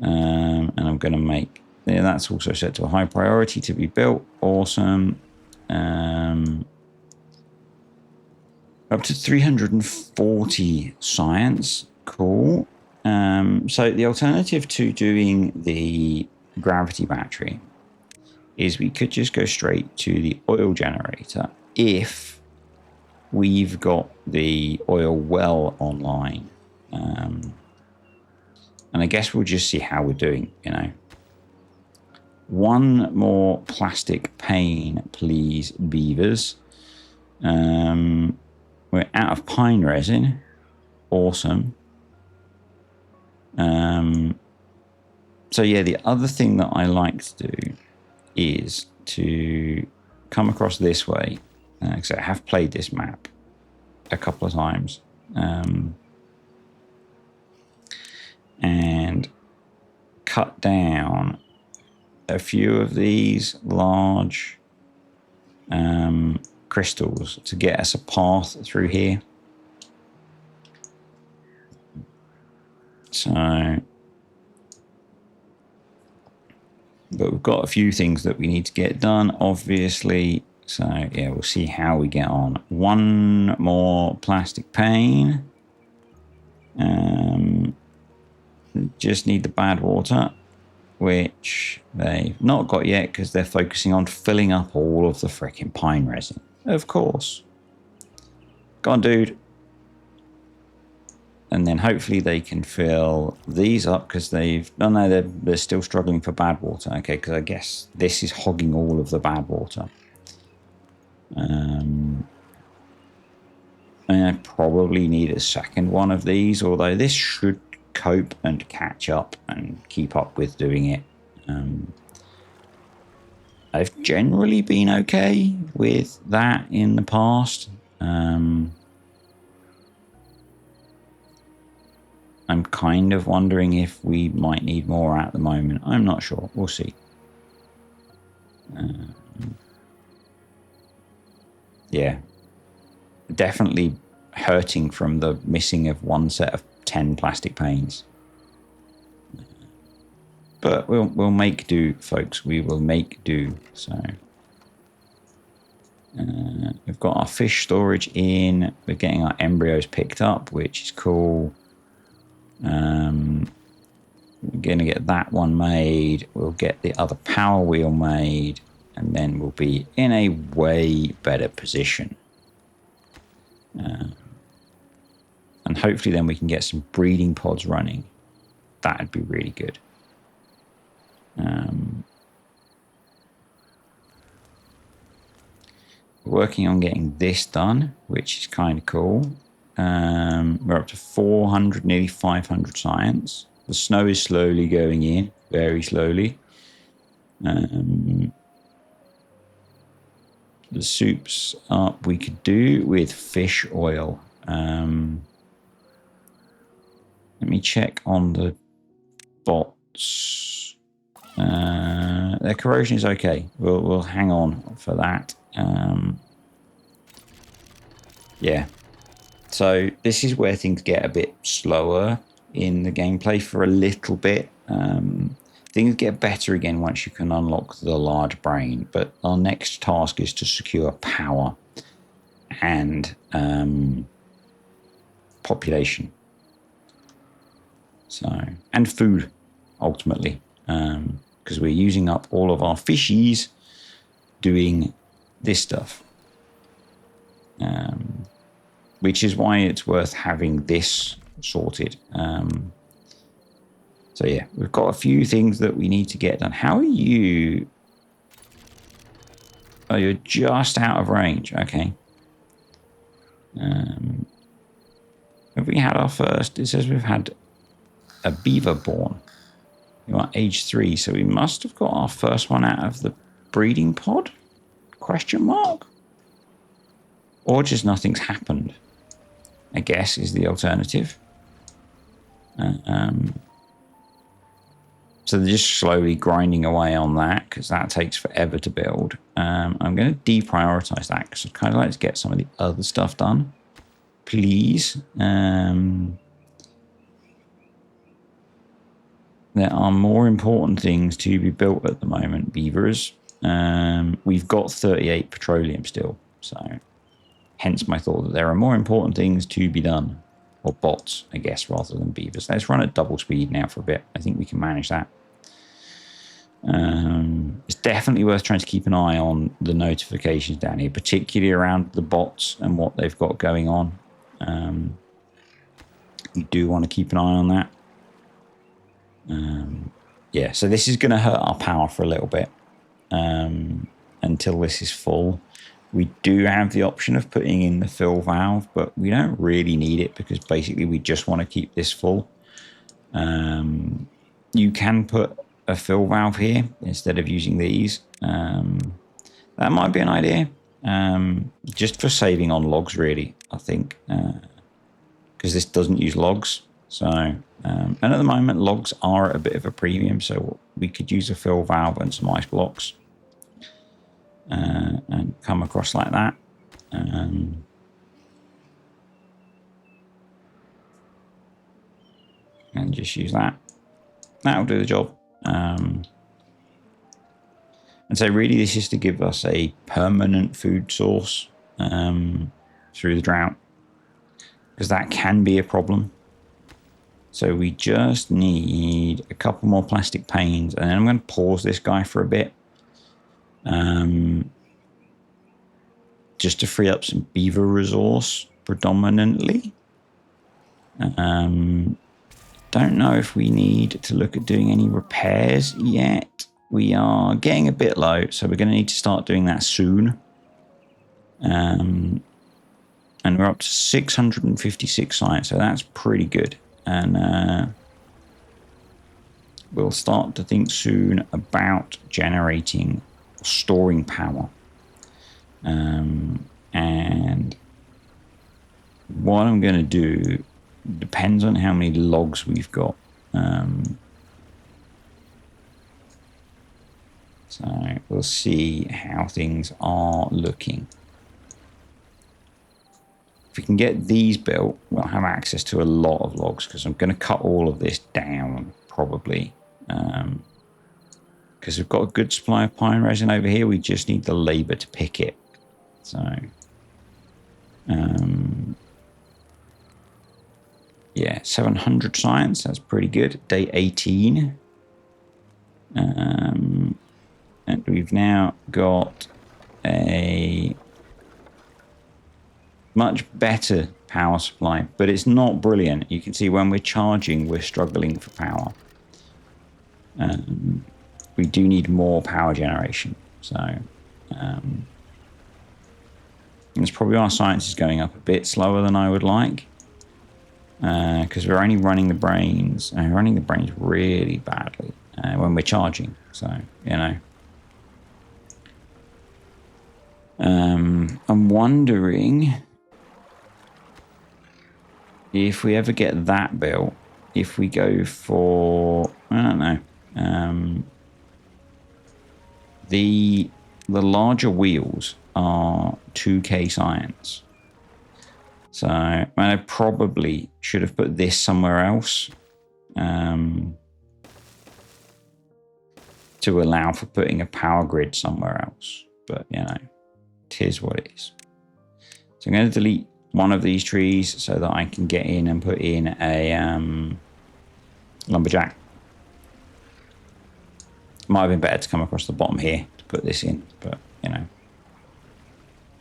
And I'm going to make... Yeah, that's also set to a high priority to be built. Awesome. Up to 340 science. Cool. So the alternative to doing the gravity battery is we could just go straight to the oil generator if we've got the oil well online. And I guess we'll just see how we're doing, you know. 1 more plastic pane, please, beavers. We're out of pine resin. Awesome. So yeah, the other thing that I like to do is to come across this way. Because I have played this map a couple of times. And cut down a few of these large crystals to get us a path through here. So, but we've got a few things that we need to get done, obviously. So yeah, we'll see how we get on. 1 more plastic pane. Just need the bad water, which they've not got yet because they're focusing on filling up all of the freaking pine resin. Of course. Go on, dude. And then hopefully they can fill these up because they've... Oh, no, they're still struggling for bad water. Okay, because I guess this is hogging all of the bad water. And I probably need a second one of these, although this should cope and catch up and keep up with doing it. I've generally been okay with that in the past. I'm kind of wondering if we might need more at the moment. I'm not sure. We'll see. Yeah. Definitely hurting from the missing of one set of 10 plastic panes. But we'll make do, folks. We will make do. So we've got our fish storage in. We're getting our embryos picked up, which is cool. We're going to get that one made. We'll get the other power wheel made, and then we'll be in a way better position. And hopefully then we can get some breeding pods running. That'd be really good. Working on getting this done, which is kind of cool. We're up to 400, nearly 500 science. The snow is slowly going in, very slowly. The soups up we could do with fish oil. Let me check on the bots. Their corrosion is okay. We'll hang on for that. Yeah. So this is where things get a bit slower in the gameplay for a little bit. Things get better again once you can unlock the large brain. But our next task is to secure power and population. So, and food, ultimately. Because we're using up all of our fishies doing this stuff. Which is why it's worth having this sorted. So yeah, we've got a few things that we need to get done. How are you? Oh, you're just out of range. Okay. Have we had our first? It says we've had a beaver born. You are age 3, so we must have got our first one out of the breeding pod? Question mark? Or just nothing's happened, I guess, is the alternative. So they're just slowly grinding away on that because that takes forever to build. I'm going to deprioritize that because I'd kind of like to get some of the other stuff done. Please. There are more important things to be built at the moment, beavers. We've got 38 petroleum still, so hence my thought that there are more important things to be done. Or bots, I guess, rather than beavers. Let's run at double speed now for a bit. I think we can manage that. It's definitely worth trying to keep an eye on the notifications down here, particularly around the bots and what they've got going on. You do want to keep an eye on that. Yeah, so this is going to hurt our power for a little bit until this is full. We do have the option of putting in the fill valve, but we don't really need it because basically we just want to keep this full. You can put a fill valve here instead of using these. That might be an idea, just for saving on logs, really, I think, because this doesn't use logs. So, and at the moment, logs are at a bit of a premium, so we could use a fill valve and some ice blocks. And come across like that. And just use that. That'll do the job. And so really this is to give us a permanent food source through the drought. Because that can be a problem. So we just need a couple more plastic panes. And then I'm going to pause this guy for a bit. Just to free up some beaver resource predominantly. Don't know if we need to look at doing any repairs yet. We are getting a bit low, so we're going to need to start doing that soon. And we're up to 656 science, so that's pretty good. And we'll start to think soon about generating, storing power. And what I'm going to do depends on how many logs we've got. So we'll see how things are looking. If we can get these built, we'll have access to a lot of logs, because I'm going to cut all of this down probably. Because we've got a good supply of pine resin over here. We just need the labor to pick it. So, yeah, 700 science. That's pretty good. Day 18. And we've now got a much better power supply, but it's not brilliant. You can see when we're charging, we're struggling for power. We do need more power generation. So it's probably our science is going up a bit slower than I would like, because we're only running the brains. We're running the brains really badly when we're charging. So, you know. I'm wondering if we ever get that built, if we go for, I don't know, the larger wheels are 2k science. So I probably should have put this somewhere else to allow for putting a power grid somewhere else. But, you know, it is what it is. So I'm going to delete one of these trees so that I can get in and put in a lumberjack. Might have been better to come across the bottom here to put this in, but, you know.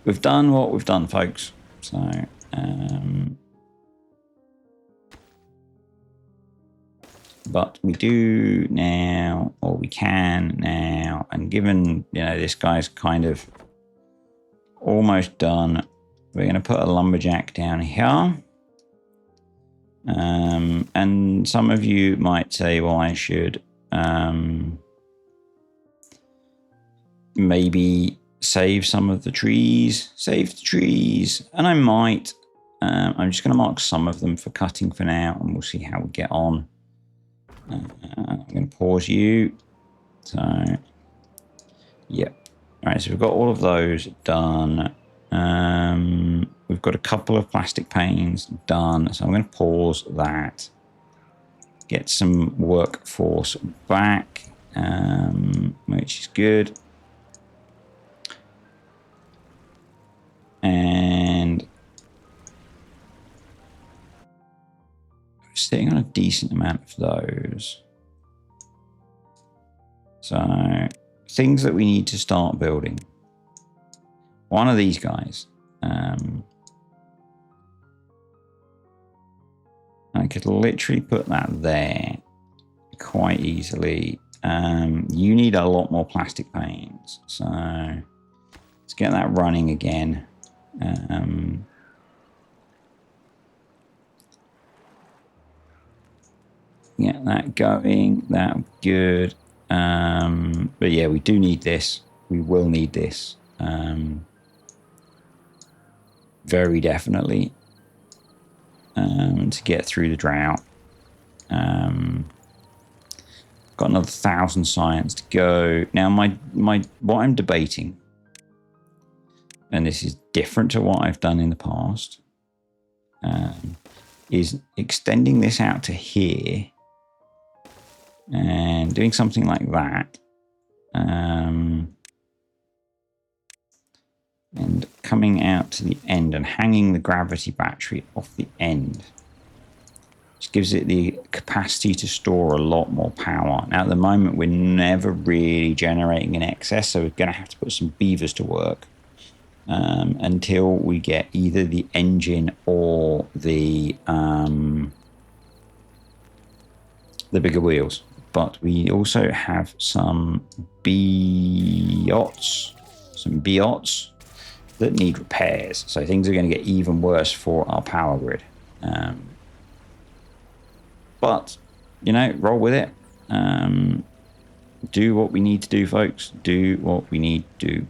We've done what we've done, folks. So, but we do now, or we can now, and given, you know, this guy's kind of almost done, we're going to put a lumberjack down here. And some of you might say, well, I should maybe save some of the trees, save the trees, and I might. I'm just going to mark some of them for cutting for now, and we'll see how we get on. I'm going to pause you. So, yep. All right, so we've got all of those done. We've got a couple of plastic panes done, so I'm going to pause that. Get some workforce back, which is good. And we're sitting on a decent amount of those. So, things that we need to start building. One of these guys. I could literally put that there quite easily. You need a lot more plastic panes. So let's get that running again. Get that going. That's good. But yeah, we do need this. We will need this. Very definitely. To get through the drought. Got another 1,000 science to go. Now, what I'm debating, and this is different to what I've done in the past, is extending this out to here and doing something like that. And coming out to the end and hanging the gravity battery off the end. Which gives it the capacity to store a lot more power. Now, at the moment, we're never really generating in excess, so we're going to have to put some beavers to work until we get either the engine or the bigger wheels. But we also have some biots that need repairs. So things are going to get even worse for our power grid. But, you know, roll with it. Do what we need to do, folks. Do what we need to do.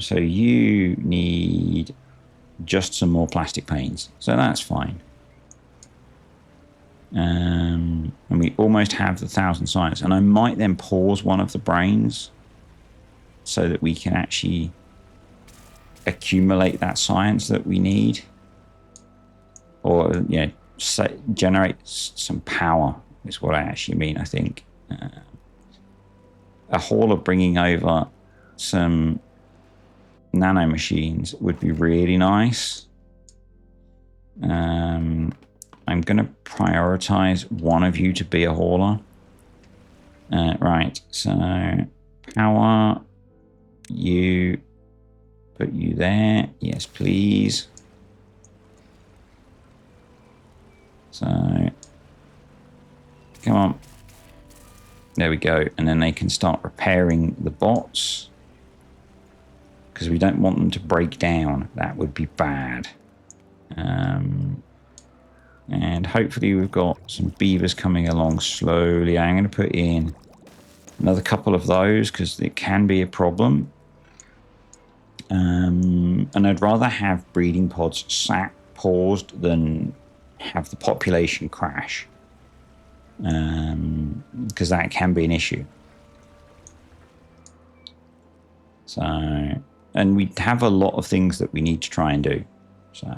So you need just some more plastic panes. So that's fine. And we almost have the 1,000 science. And I might then pause one of the brains so that we can actually accumulate that science that we need. Or, you know, generate some power is what I actually mean, I think. A hauler bringing over some nano machines would be really nice. I'm going to prioritize one of you to be a hauler. Right, so power, you, put you there. Yes, please. So, come on. There we go. And then they can start repairing the bots. Because we don't want them to break down. That would be bad. And hopefully we've got some beavers coming along slowly. I'm going to put in another couple of those because it can be a problem. And I'd rather have breeding pods sat paused than have the population crash, because that can be an issue. So, and we have a lot of things that we need to try and do. So,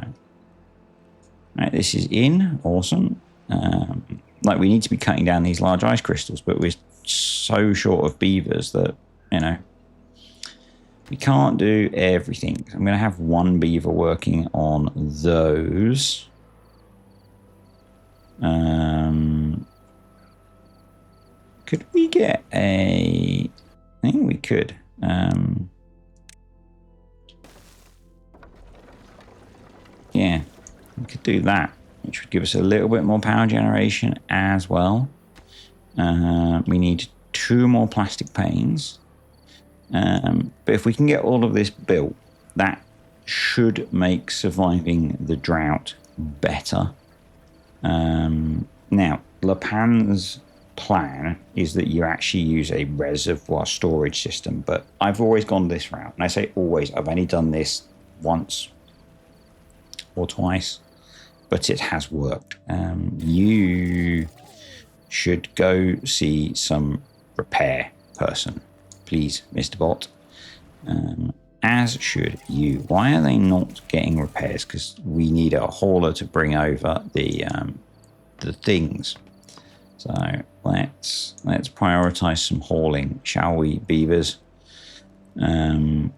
right, this is in. Awesome. Like, we need to be cutting down these large ice crystals, but we're so short of beavers that, you know, we can't do everything. I'm going to have one beaver working on those. Could we get a... I think we could. Yeah, we could do that, which would give us a little bit more power generation as well. We need 2 more plastic panes. But if we can get all of this built, that should make surviving the drought better. Now, Lapan's plan is that you actually use a reservoir storage system, but I've always gone this route. And I say always, I've only done this once or twice, but it has worked. You should go see some repair person, please, Mr. Bot. As should you. Why are they not getting repairs? Because we need a hauler to bring over the things. So let's prioritize some hauling, shall we, beavers? I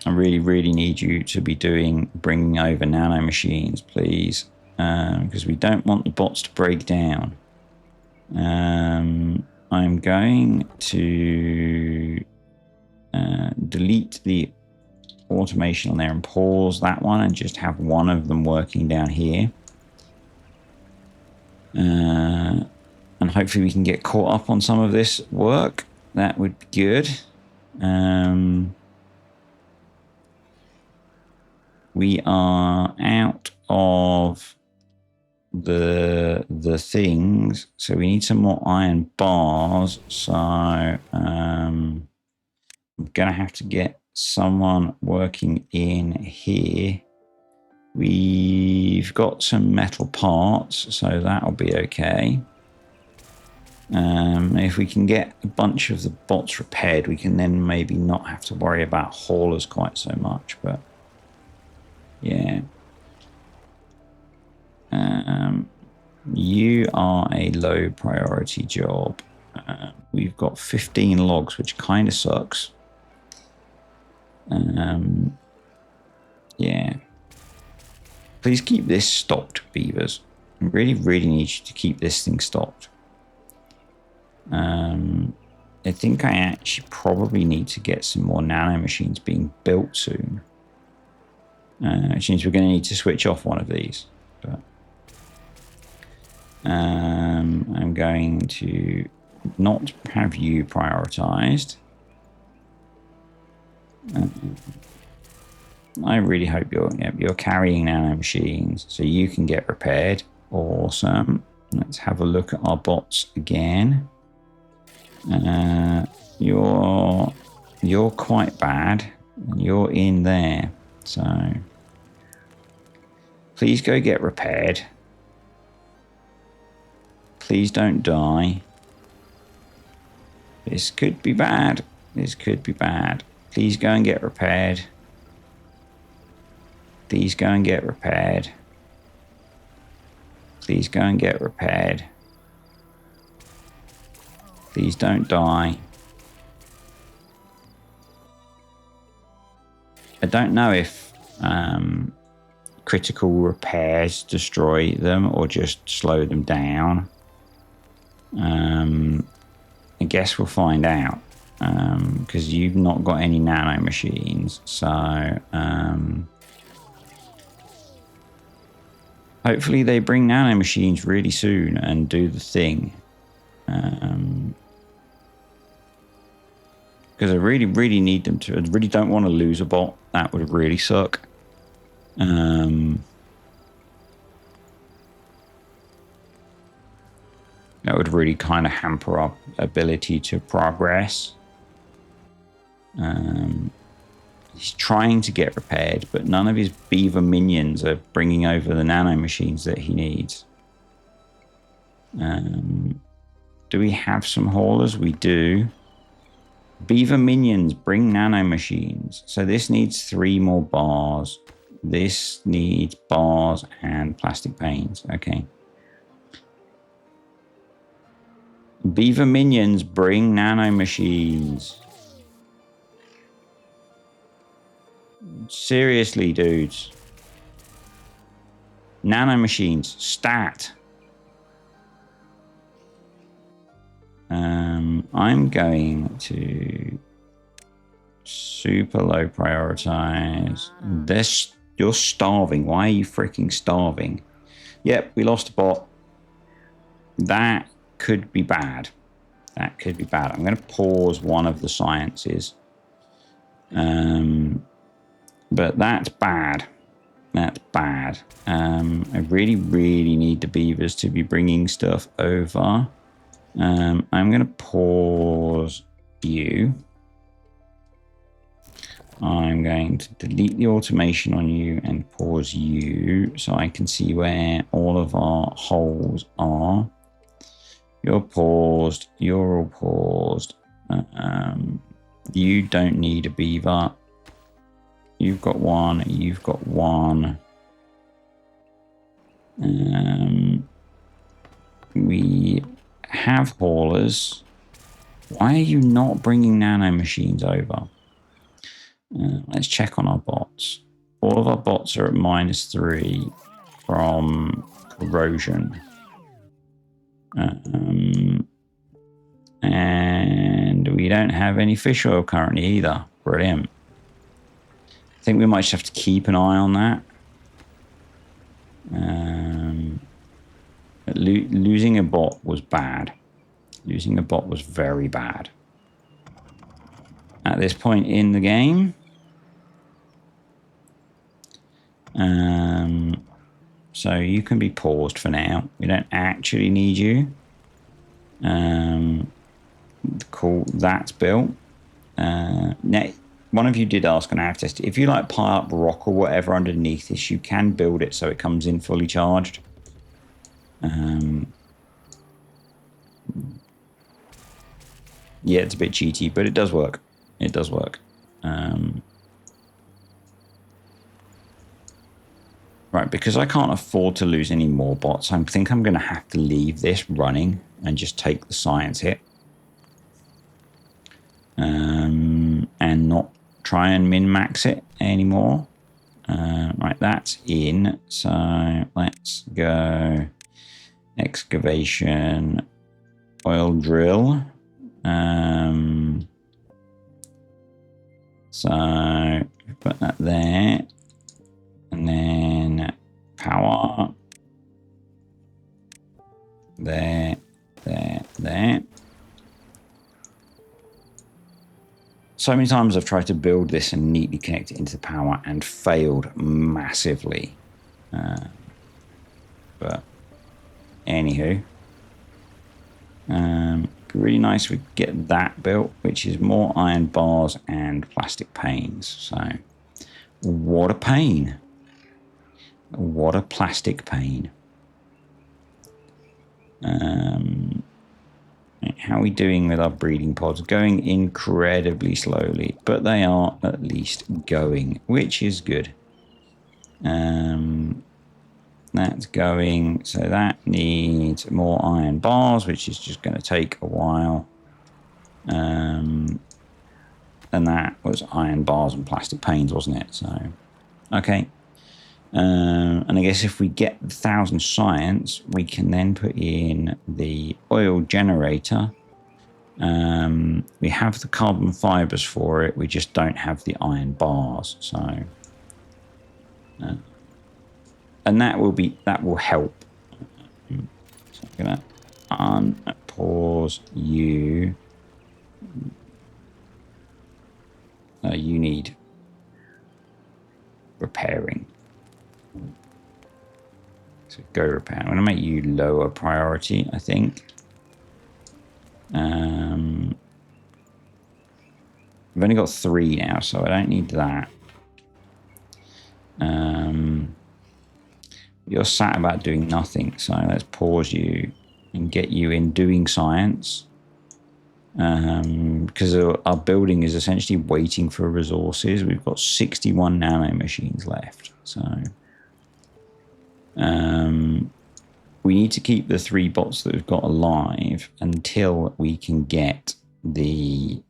really need you to be bringing over nano machines, please, because we don't want the bots to break down. I'm going to delete the automation on there and pause that one and just have one of them working down here. And hopefully we can get caught up on some of this work. That would be good. We are out of the things, so we need some more iron bars. So I'm gonna have to get someone working in here. We've got some metal parts, so that'll be okay. If we can get a bunch of the bots repaired, we can then maybe not have to worry about haulers quite so much, but yeah. You are a low priority job. We've got 15 logs, which kind of sucks. Yeah. Please keep this stopped, beavers. I really need you to keep this thing stopped. I think I actually probably need to get some more nano machines being built soon. Which means we're going to need to switch off one of these. But I'm going to not have you prioritized. I really hope you're carrying nano machines so you can get repaired. Awesome. Let's have a look at our bots again. You're quite bad. You're in there. So please go get repaired. Please don't die. This could be bad. This could be bad. Please go and get repaired. Please go and get repaired. Please go and get repaired. Please don't die. I don't know if critical repairs destroy them or just slow them down. I guess we'll find out because you've not got any nano machines. So hopefully they bring nano machines really soon and do the thing. Because I really, really need them to. I really don't want to lose a bot. That would really suck. That would really kind of hamper our ability to progress. He's trying to get repaired, but none of his beaver minions are bringing over the nano machines that he needs. Do we have some haulers? We do. Beaver minions bring nano machines. So this needs 3 more bars. This needs bars and plastic panes. Okay. Beaver minions bring nano machines. Seriously, dudes. Nano machines. Stat. I'm going to super low prioritize this. You're starving. Why are you freaking starving? Yep, we lost a bot. That could be bad. That could be bad. I'm going to pause one of the sciences. But that's bad. That's bad. I really, really need the beavers to be bringing stuff over. I'm going to pause you. I'm going to delete the automation on you and pause you so I can see where all of our holes are. You're paused. You're all paused. You don't need a beaver. You've got one. You've got one. We have haulers. Why are you not bringing nano machines over? Let's check on our bots. All of our bots are at -3 from corrosion. And we don't have any fish oil currently either. Brilliant. I think we might just have to keep an eye on that. Losing a bot was bad. Losing a bot was very bad. At this point in the game. So you can be paused for now. We don't actually need you. Cool, that's built. One of you did ask on our test. If you like pile up rock or whatever underneath this, you can build it so it comes in fully charged. Yeah, it's a bit cheaty, but it does work. It does work. Right, because I can't afford to lose any more bots, I think I'm going to have to leave this running and just take the science hit. And not try and min-max it anymore. Right, that's in. So let's go excavation, oil drill. So put that there. And then power. There. So many times I've tried to build this and neatly connect it into the power and failed massively. But anywho, really nice we get that built, which is more iron bars and plastic panes. So what a pain. What a plastic pane. How are we doing with our breeding pods? Going incredibly slowly, but they are at least going, which is good. That's going, so that needs more iron bars, which is just going to take a while. And that was iron bars and plastic panes, wasn't it? So, okay. And I guess if we get 1,000 science, we can then put in the oil generator. We have the carbon fibers for it. We just don't have the iron bars. So, and that will help. So I'm gonna unpause you. You need repairing. So go repair. I'm going to make you lower priority, I think. We've only got 3 now, so I don't need that. You're sat about doing nothing, so let's pause you and get you in doing science. Because our building is essentially waiting for resources. We've got 61 nano machines left, so we need to keep the 3 bots that we've got alive until we can get the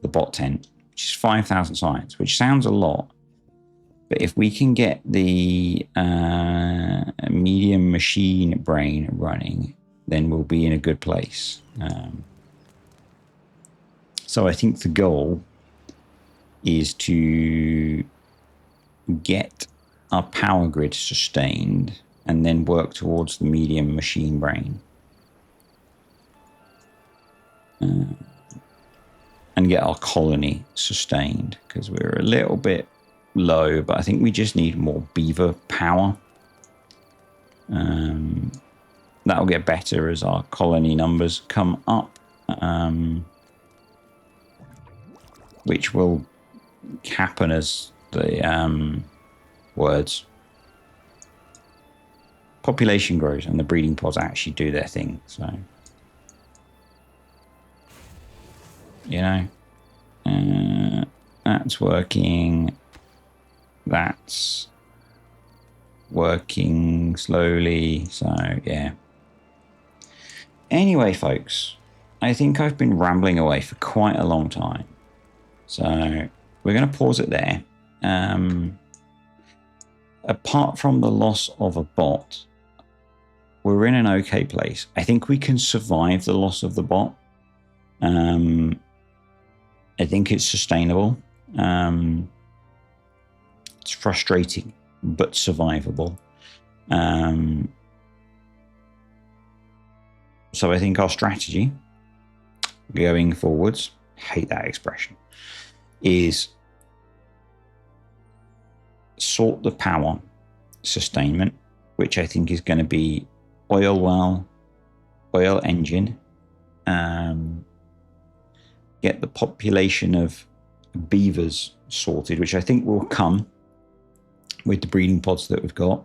bot tent, which is 5,000 science, which sounds a lot. But if we can get the medium machine brain running, then we'll be in a good place. So I think the goal is to get our power grid sustained and then work towards the medium machine brain. And get our colony sustained, because we're a little bit low, but I think we just need more beaver power. That'll get better as our colony numbers come up, which will happen as the words. Population grows and the breeding pods actually do their thing. So, you know, that's working. That's working slowly. So, yeah. Anyway, folks, I think I've been rambling away for quite a long time. So we're going to pause it there. Apart from the loss of a bot, we're in an okay place. I think we can survive the loss of the bot. I think it's sustainable. It's frustrating, but survivable. So I think our strategy going forwards, hate that expression, is sort the power sustainment, which I think is going to be oil well, oil engine, get the population of beavers sorted, which I think will come with the breeding pods that we've got.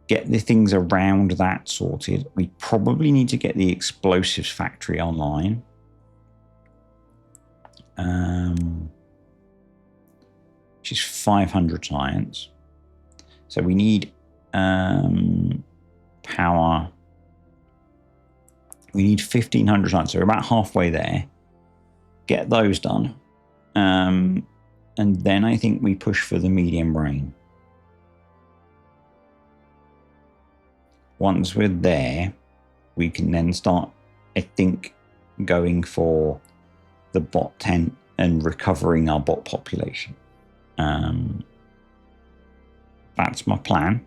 Get the things around that sorted. We probably need to get the explosives factory online. Which is 500 science. So we need power. We need 1,500 science. So we're about halfway there. Get those done. And then I think we push for the medium brain. Once we're there, we can then start, I think, going for the bot tent and recovering our bot population. That's my plan.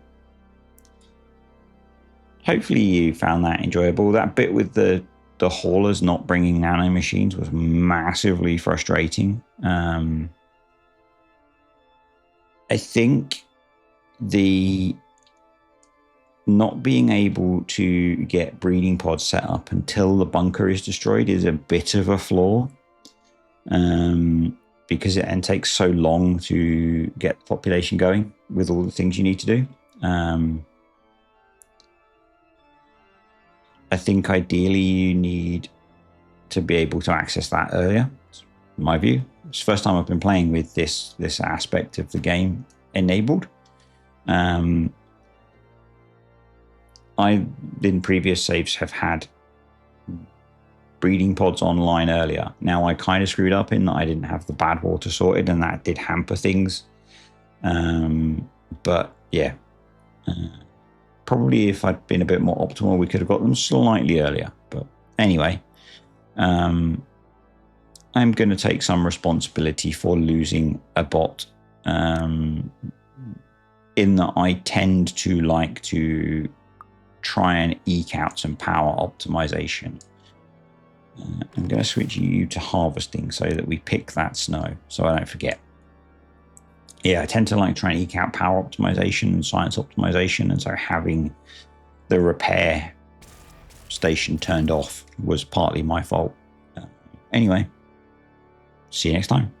Hopefully you found that enjoyable. That bit with the the haulers not bringing nano machines was massively frustrating. I think the not being able to get breeding pods set up until the bunker is destroyed is a bit of a flaw, because it takes so long to get the population going with all the things you need to do. I think ideally you need to be able to access that earlier. It's my view. It's the first time I've been playing with this aspect of the game enabled. I, in previous saves, have had breeding pods online earlier. Now I kind of screwed up in that I didn't have the bad water sorted, and that did hamper things. But yeah, probably if I'd been a bit more optimal, we could have got them slightly earlier. But anyway, I'm going to take some responsibility for losing a bot, in that I tend to like to try and eke out some power optimization. I'm going to switch you to harvesting so that we pick that snow so I don't forget. Yeah, I tend to like try and eke out power optimization and science optimization, and so having the repair station turned off was partly my fault. Anyway, see you next time.